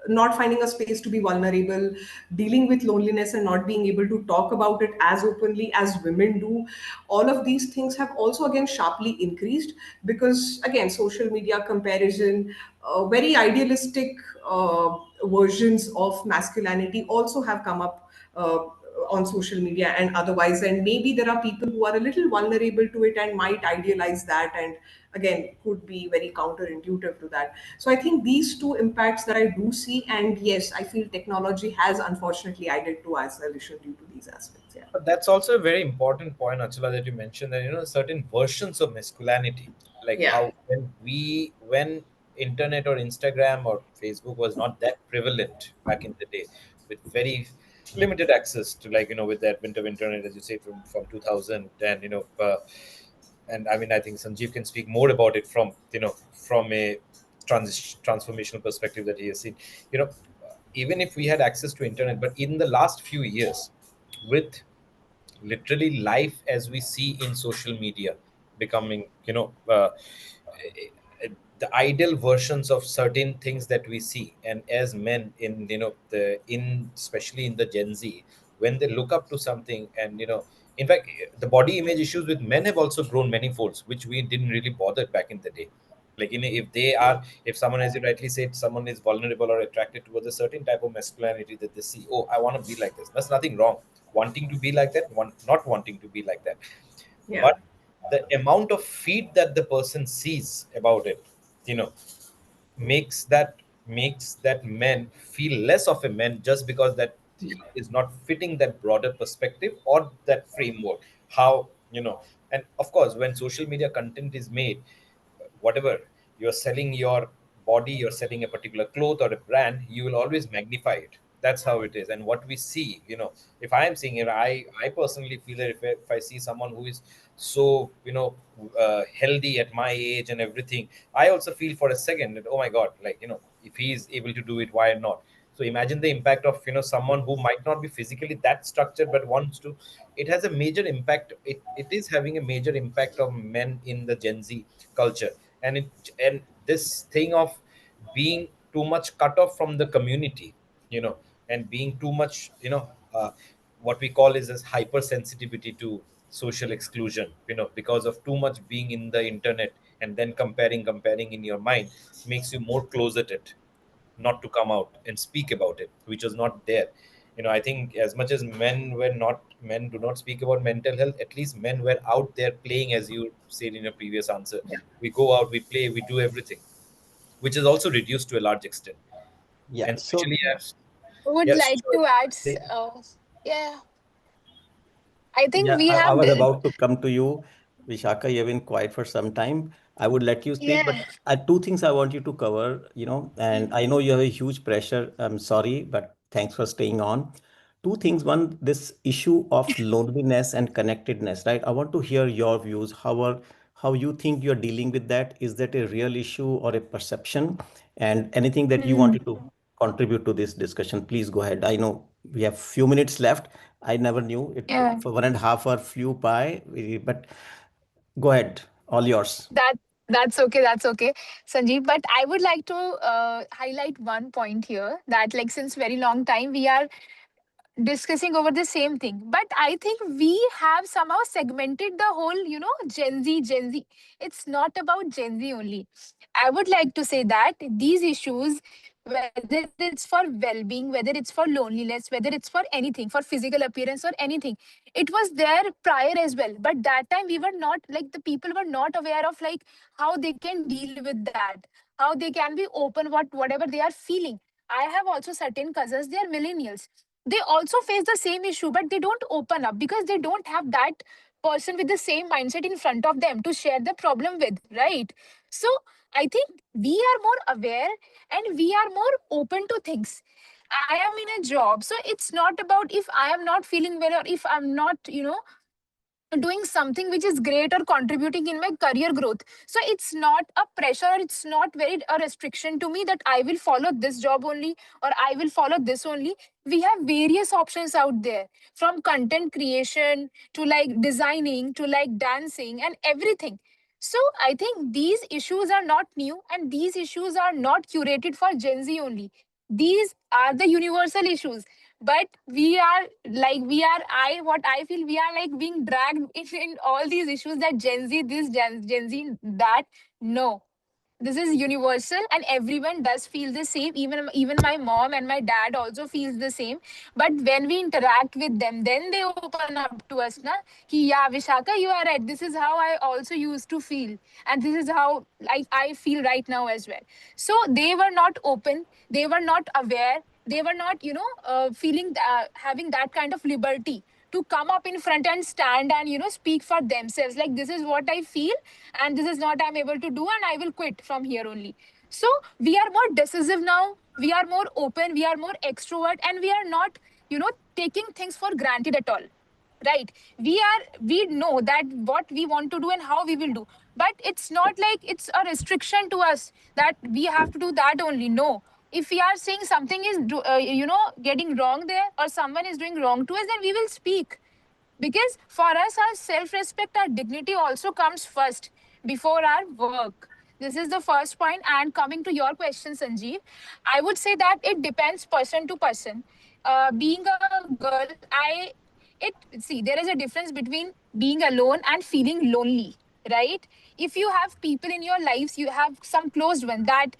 not finding a space to be vulnerable, dealing with loneliness and not being able to talk about it as openly as women do, all of these things have also again sharply increased, because again social media comparison, very idealistic versions of masculinity also have come up on social media and otherwise. And maybe there are people who are a little vulnerable to it and might idealize that, and again could be very counterintuitive to that. So I think these two impacts that I do see, and yes, I feel technology has unfortunately added to isolation due to these aspects. Yeah. But that's also a very important point, Achula, that you mentioned, that certain versions of masculinity, like Yeah. how when internet or Instagram or Facebook was not that prevalent back in the day, with very limited access to, like, with the advent of internet, as you say, from 2000. And and I mean, I think Sanjeev can speak more about it from a transformational perspective that he has seen. You know, even if we had access to internet, but in the last few years, with literally life as we see in social media becoming, the ideal versions of certain things that we see, and as men in, the in especially in the Gen Z, when they look up to something, and in fact, the body image issues with men have also grown many folds, which we didn't really bother back in the day. Like, if someone, as you rightly said, someone is vulnerable or attracted towards a certain type of masculinity that they see, oh, I want to be like this, there's nothing wrong wanting to be like that, not wanting to be like that. Yeah. But the amount of feed that the person sees about it, you know makes that man feel less of a man, just because that he is not fitting that broader perspective or that framework. How, and of course, when social media content is made, whatever you're selling, your body, you're selling a particular cloth or a brand, you will always magnify it. That's how it is. And what we see, if I am seeing it, I personally feel that if I see someone who is so, healthy at my age and everything, I also feel for a second that, oh my god, like, if he is able to do it, why not? So imagine the impact of, someone who might not be physically that structured but wants to. It has a major impact. It is having a major impact on men in the Gen Z culture. And this thing of being too much cut off from the community, you know and being too much, what we call is as hypersensitivity to social exclusion, because of too much being in the internet, and then comparing in your mind, makes you more closeted, not to come out and speak about it, which was not there. I think, as much as men do not speak about mental health, at least men were out there playing, as you said in your previous answer. We go out, we play, we do everything. which is also reduced to a large extent. Yeah. And So especially, Would yes, like to add, say, yeah, I think yeah, we I have was the, about to come to you, Vishaka. You've been quiet for some time. I would let you speak, yeah. but two things I want you to cover, and I know you have a huge pressure. I'm sorry, but thanks for staying on. Two things. One, this issue of loneliness and connectedness, right? I want to hear your views. How you think you're dealing with that? Is that a real issue or a perception? And anything that you wanted to contribute to this discussion, please go ahead. I know we have few minutes left. I never knew it Yeah. for 1.5 hour flew by, but go ahead, all yours. That that's okay. That's okay, Sanjeev. But I would like to highlight one point here that, like, since very long time we are discussing over the same thing, but I think we have somehow segmented the whole, Gen Z. It's not about Gen Z only. I would like to say that these issues, whether it's for well-being, whether it's for loneliness, whether it's for anything, for physical appearance or anything, it was there prior as well. But that time we were not, like, the people were not aware of, like, how they can deal with that, how they can be open whatever they are feeling. I have also certain cousins, they are millennials. They also face the same issue, but they don't open up because they don't have that person with the same mindset in front of them to share the problem with, right? So I think we are more aware and we are more open to things. I am in a job, so it's not about if I am not feeling well or if I'm not, doing something which is great or contributing in my career growth. So it's not a pressure, it's not very a restriction to me that I will follow this job only or I will follow this only. We have various options out there, from content creation to like designing to like dancing and everything. So I think these issues are not new and these issues are not curated for Gen Z only. These are the universal issues, but I what I feel, we are like being dragged in all these issues, that Gen Z this, Gen Z that. No, this is universal and everyone does feel the same. Even my mom and my dad also feels the same. But when we interact with them, then they open up to us na, ki yeah, Vishaka, you are right, this is how I also used to feel, and this is how I feel right now as well. So they were not open, they were not aware, they were not, feeling having that kind of liberty to come up in front and stand and, speak for themselves, like, this is what I feel and this is not I'm able to do and I will quit from here only. So we are more decisive now, we are more open, we are more extrovert, and we are not, taking things for granted at all, right? We know that what we want to do and how we will do, but it's not like it's a restriction to us that we have to do that only. No, if we are saying something is getting wrong there, or someone is doing wrong to us, then we will speak. Because for us, our self respect, our dignity also comes first before our work. This is the first point. And coming to your question, Sanjeev, I would say that it depends person to person. Being a girl, see, there is a difference between being alone and feeling lonely, right? If you have people in your lives, you have some closed one that,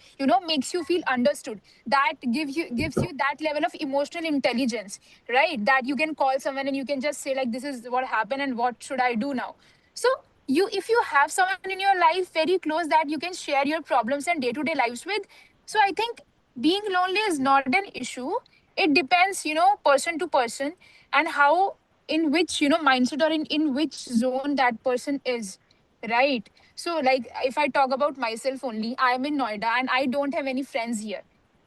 makes you feel understood, that gives you that level of emotional intelligence, right? That you can call someone and you can just say, like, this is what happened and what should I do now. So if you have someone in your life very close that you can share your problems and day-to-day lives with, so I think being lonely is not an issue. It depends, person to person, and how, in which, mindset, or in which zone that person is, right? So, like, if I talk about myself only, I'm in Noida and I don't have any friends here.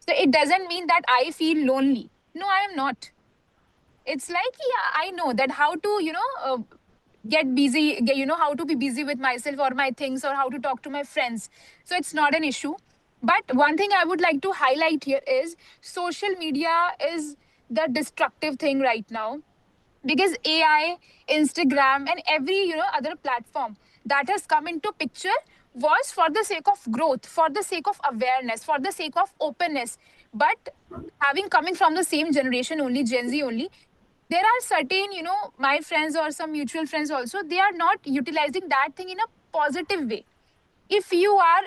So it doesn't mean that I feel lonely. No, I am not. It's like, yeah, I know that how to, get busy, how to be busy with myself or my things, or how to talk to my friends. So it's not an issue. But one thing I would like to highlight here is social media is the destructive thing right now, because AI, Instagram, and every, other platform that has come into picture was for the sake of growth, for the sake of awareness, for the sake of openness. But having coming from the same generation only, Gen Z only, there are certain, my friends or some mutual friends also, they are not utilizing that thing in a positive way. If you are,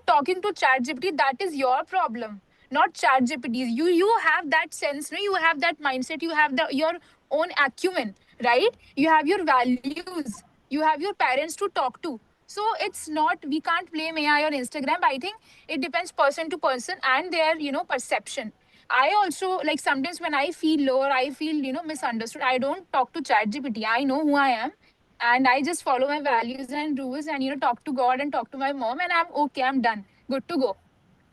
talking to ChatGPT, that is your problem, not ChatGPT's. You have that sense, no? You have that mindset, you have your own acumen, right? You have your values, you have your parents to talk to. So it's not, we can't blame AI or Instagram. I think it depends person to person and their, perception. I also, like, sometimes when I feel low or I feel, misunderstood, I don't talk to ChatGPT. I know who I am, and I just follow my values and rules, and talk to God and talk to my mom, and I'm okay. I'm done. Good to go.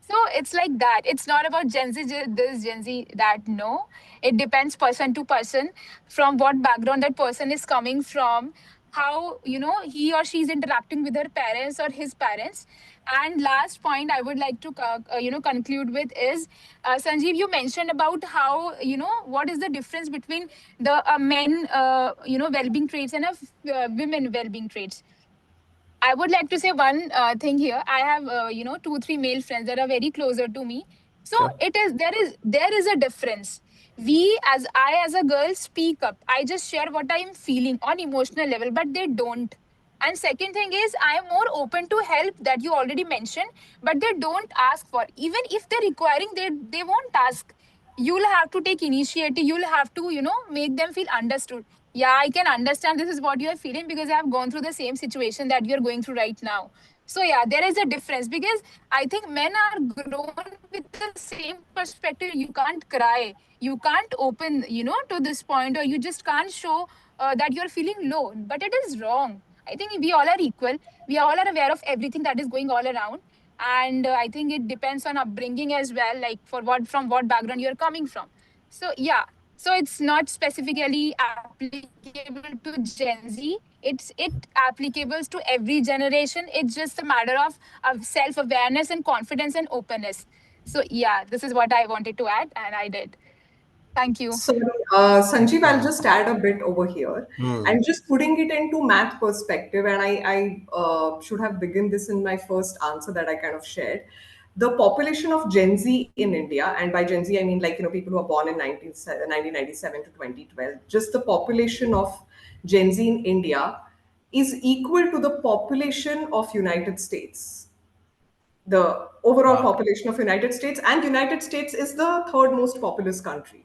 So it's like that. It's not about Gen Z this, Gen Z that. No, it depends person to person, from what background that person is coming from, how he or she is interacting with her parents or his parents. And last point I would like to conclude with is, Sanjeev, you mentioned about how, what is the difference between the men well-being traits and women well-being traits. I would like to say one thing here. I have, 2, 3 male friends that are very closer to me. So Sure. there is a difference. I as a girl speak up. I just share what I am feeling on emotional level, but they don't. And second thing is, I am more open to help, that you already mentioned, but they don't ask for. Even if they're requiring, they won't ask. You'll have to take initiative. You'll have to, make them feel understood. Yeah, I can understand this is what you're feeling, because I've gone through the same situation that you're going through right now. So yeah, there is a difference, because I think men are grown with the same perspective. You can't cry, you can't open, to this point, or you just can't show that you're feeling low, but it is wrong. I think we all are equal. We all are aware of everything that is going all around. And I think it depends on upbringing as well, like for what, from what background you're coming from. So yeah, so it's not specifically applicable to Gen Z. It applicable to every generation. It's just a matter of self-awareness and confidence and openness. So yeah, this is what I wanted to add, and I did. Thank you. So, Sanjeev, I'll just add a bit over here. Hmm. I'm just putting it into math perspective, and I should have begun this in my first answer that I kind of shared. The population of Gen Z in India, and by Gen Z I mean, like, people who are born in 1997 to 2012, just the population of Gen Z in India is equal to the population of United States, the overall Wow. population of United States, and United States is the third most populous country.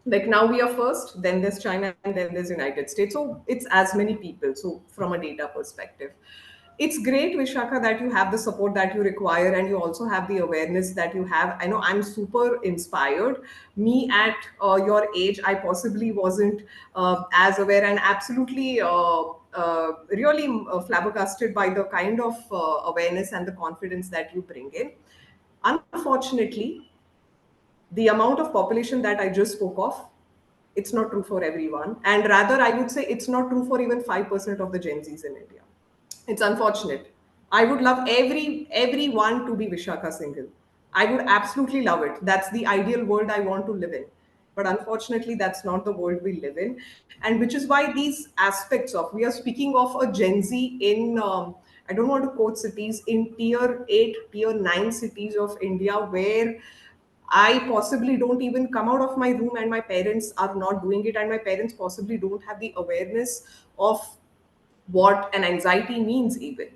Like, now we are first, then there's China, and then there's United States. So it's as many people. So from a data perspective, it's great, Vishaka, that you have the support that you require, and you also have the awareness that you have. I know I'm super inspired. Me at your age, I possibly wasn't as aware, and absolutely really flabbergasted by the kind of awareness and the confidence that you bring in. Unfortunately, the amount of population that I just spoke of, it's not true for everyone. And rather, I would say it's not true for even 5% of the Gen Zs in India. It's unfortunate. I would love everyone to be Vishaka single. I would absolutely love it. That's the ideal world I want to live in. But unfortunately, that's not the world we live in. And which is why these aspects of, we are speaking of a Gen Z in, I don't want to quote cities, in tier 8, tier 9 cities of India, where I possibly don't even come out of my room, and my parents are not doing it, and my parents possibly don't have the awareness of what an anxiety means, even.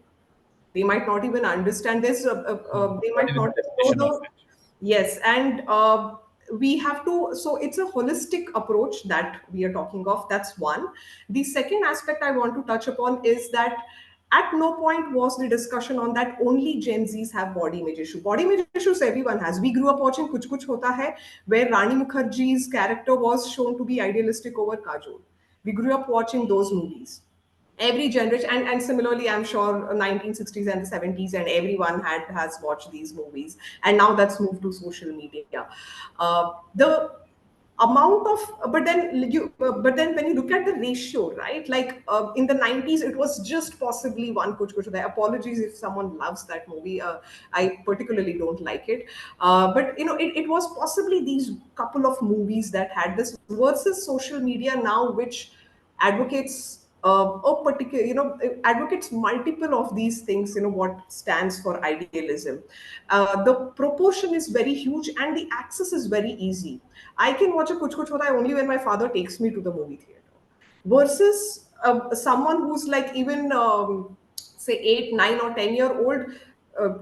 They might not even understand this. They Not might even not the know definition of the. it. Yes, and we have to. So it's a holistic approach that we are talking of. That's one. The second aspect I want to touch upon is that at no point was the discussion on that only Gen Zs have body image issue. Body image issues everyone has. We grew up watching Kuch Kuch Hota Hai, where Rani Mukherjee's character was shown to be idealistic over Kajol. We grew up watching those movies. Every generation, and similarly, I'm sure 1960s and the 70s, and everyone has watched these movies, and now that's moved to social media. The amount of, but then when you look at the ratio, right, like, in the 90s it was just possibly one Kuch Kuch Hota Hai. Apologies if someone loves that movie. I particularly don't like it, but it was possibly these couple of movies that had this, versus social media now, which advocates a particular, advocates multiple of these things, what stands for idealism. The proportion is very huge, and the access is very easy. I can watch a Kuch Kuch Hota Hai only when my father takes me to the movie theater, versus someone who's like, even say 8, 9, or 10-year old.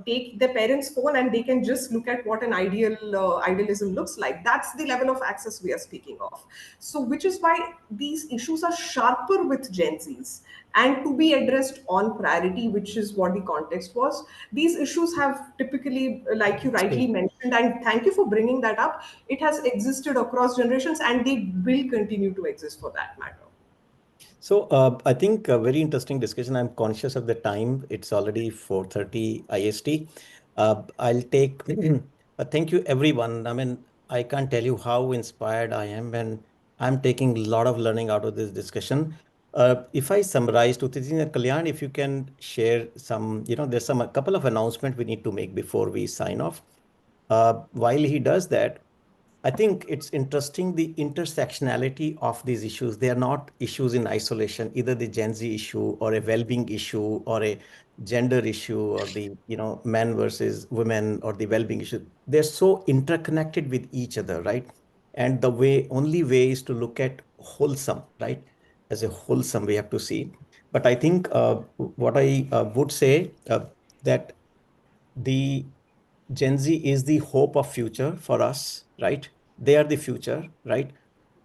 take their parents' phone and they can just look at what an idealism looks like. That's the level of access we are speaking of. So, which is why these issues are sharper with Gen Zs and to be addressed on priority, which is what the context was. These issues have typically, like you rightly So, mentioned, and thank you for bringing that up, it has existed across generations and they will continue to exist for that matter. I think a very interesting discussion. I'm conscious of the time. It's already 4:30 IST. I'll take. Thank you, everyone. I mean, I can't tell you how inspired I am, and I'm taking a lot of learning out of this discussion. If I summarize to Titin and Kalyan, if you can share some, there's a couple of announcements we need to make before we sign off. While he does that, I think it's interesting the intersectionality of these issues. They are not issues in isolation, either the Gen Z issue or a well-being issue or a gender issue or the, men versus women or the well-being issue. They're so interconnected with each other, right? And the only way is to look at wholesome, right? As a wholesome, we have to see. But I think what I would say that the Gen Z is the hope of future for us, right? They are the future, right?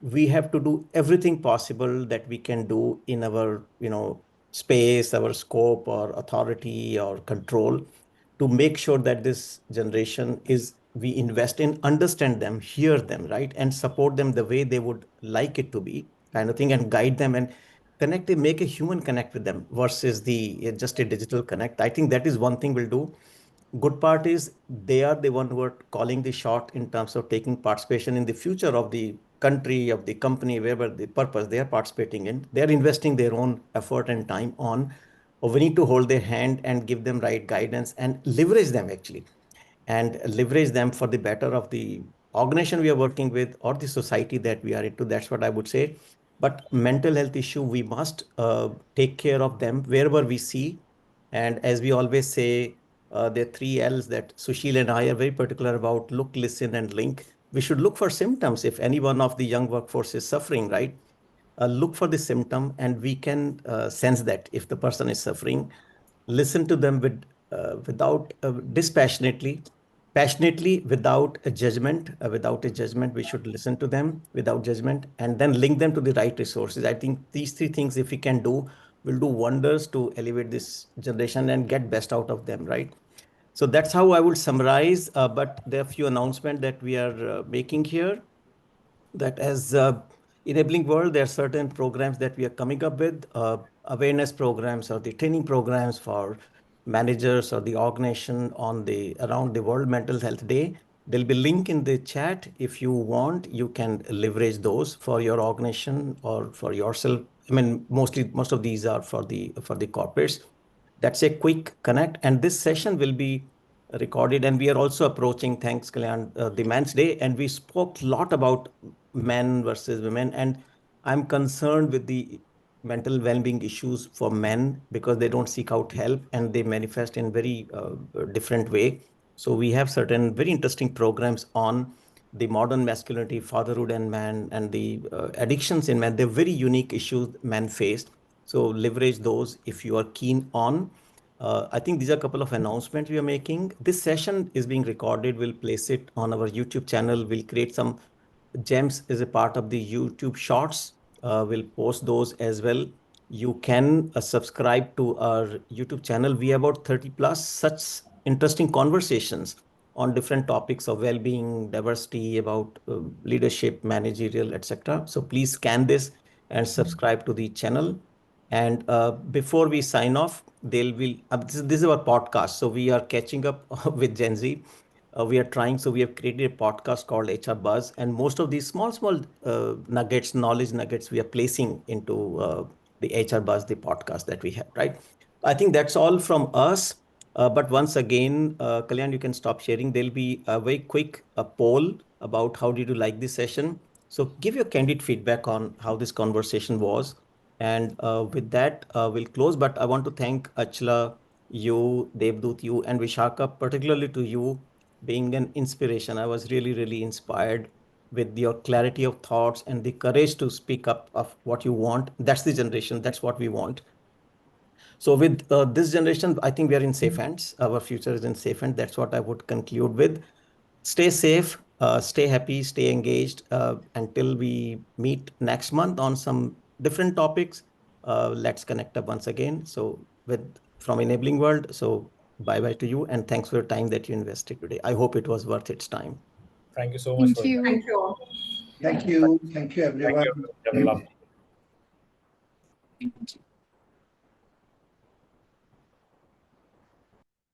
We have to do everything possible that we can do in our, space, our scope or authority or control to make sure that this generation is we invest in understand them, hear them, right? And support them the way they would like it to be kind of thing and guide them and connect them, make a human connect with them versus the just a digital connect. I think that is one thing we'll do. Good part is they are the one who are calling the shot in terms of taking participation in the future of the country, of the company, wherever the purpose they are participating in. They are investing their own effort and time on. Or we need to hold their hand and give them right guidance and leverage them actually and leverage them for the better of the organization we are working with or the society that we are into. That's what I would say. But mental health issue, we must take care of them wherever we see. And as we always say, there are three L's that Sushil and I are very particular about: look, listen, and link. We should look for symptoms if any one of the young workforce is suffering, right? Look for the symptom and we can sense that if the person is suffering, listen to them without dispassionately, passionately, without a judgment. We should listen to them without judgment and then link them to the right resources. I think these three things, if we can do, will do wonders to elevate this generation and get best out of them, right? So that's how I would summarize. But there are a few announcements that we are making here, that as enabling world, there are certain programs that we are coming up with, awareness programs or the training programs for managers or the organization on the around the World Mental Health Day. There'll be a link in the chat. If you want, you can leverage those for your organization or for yourself. I mean, most of these are for the corporates. That's a quick connect. And this session will be recorded. And we are also approaching, thanks, Kalyan, the Men's Day. And we spoke a lot about men versus women. And I'm concerned with the mental well-being issues for men because they don't seek out help and they manifest in very different way. So we have certain very interesting programs on the modern masculinity, fatherhood and man, and the addictions in men. They're very unique issues men face. So leverage those if you are keen on. I think these are a couple of announcements we are making. This session is being recorded. We'll place it on our YouTube channel. We'll create some gems as a part of the YouTube shorts. We'll post those as well. You can subscribe to our YouTube channel. We have about 30 plus such interesting conversations on different topics of well-being, diversity, about leadership, managerial, etc. So please scan this and subscribe to the channel. And before we sign off, they'll be this is our podcast. So we are catching up with Gen Z. We are trying. So we have created a podcast called HR Buzz, and most of these small nuggets, knowledge nuggets, we are placing into the HR Buzz, the podcast that we have. Right. I think that's all from us. But once again, Kalyan, you can stop sharing. There'll be a very quick poll about how did you like this session. So give your candid feedback on how this conversation was. And with that, we'll close. But I want to thank Achla, you, Devdut, you, and Vishaka, particularly to you, being an inspiration. I was really, really inspired with your clarity of thoughts and the courage to speak up of what you want. That's the generation. That's what we want. So with this generation, I think we are in safe hands. Our future is in safe hands. That's what I would conclude with. Stay safe, stay happy, stay engaged until we meet next month on some different topics. Let's connect up once again. So with from Enabling World, so bye bye to you and thanks for your time that you invested today. I hope it was worth its time. Thank you so much Thank for inviting. you. Thank you all. Thank you. Thank you, Thank everyone. you. Have a lovely Thank you.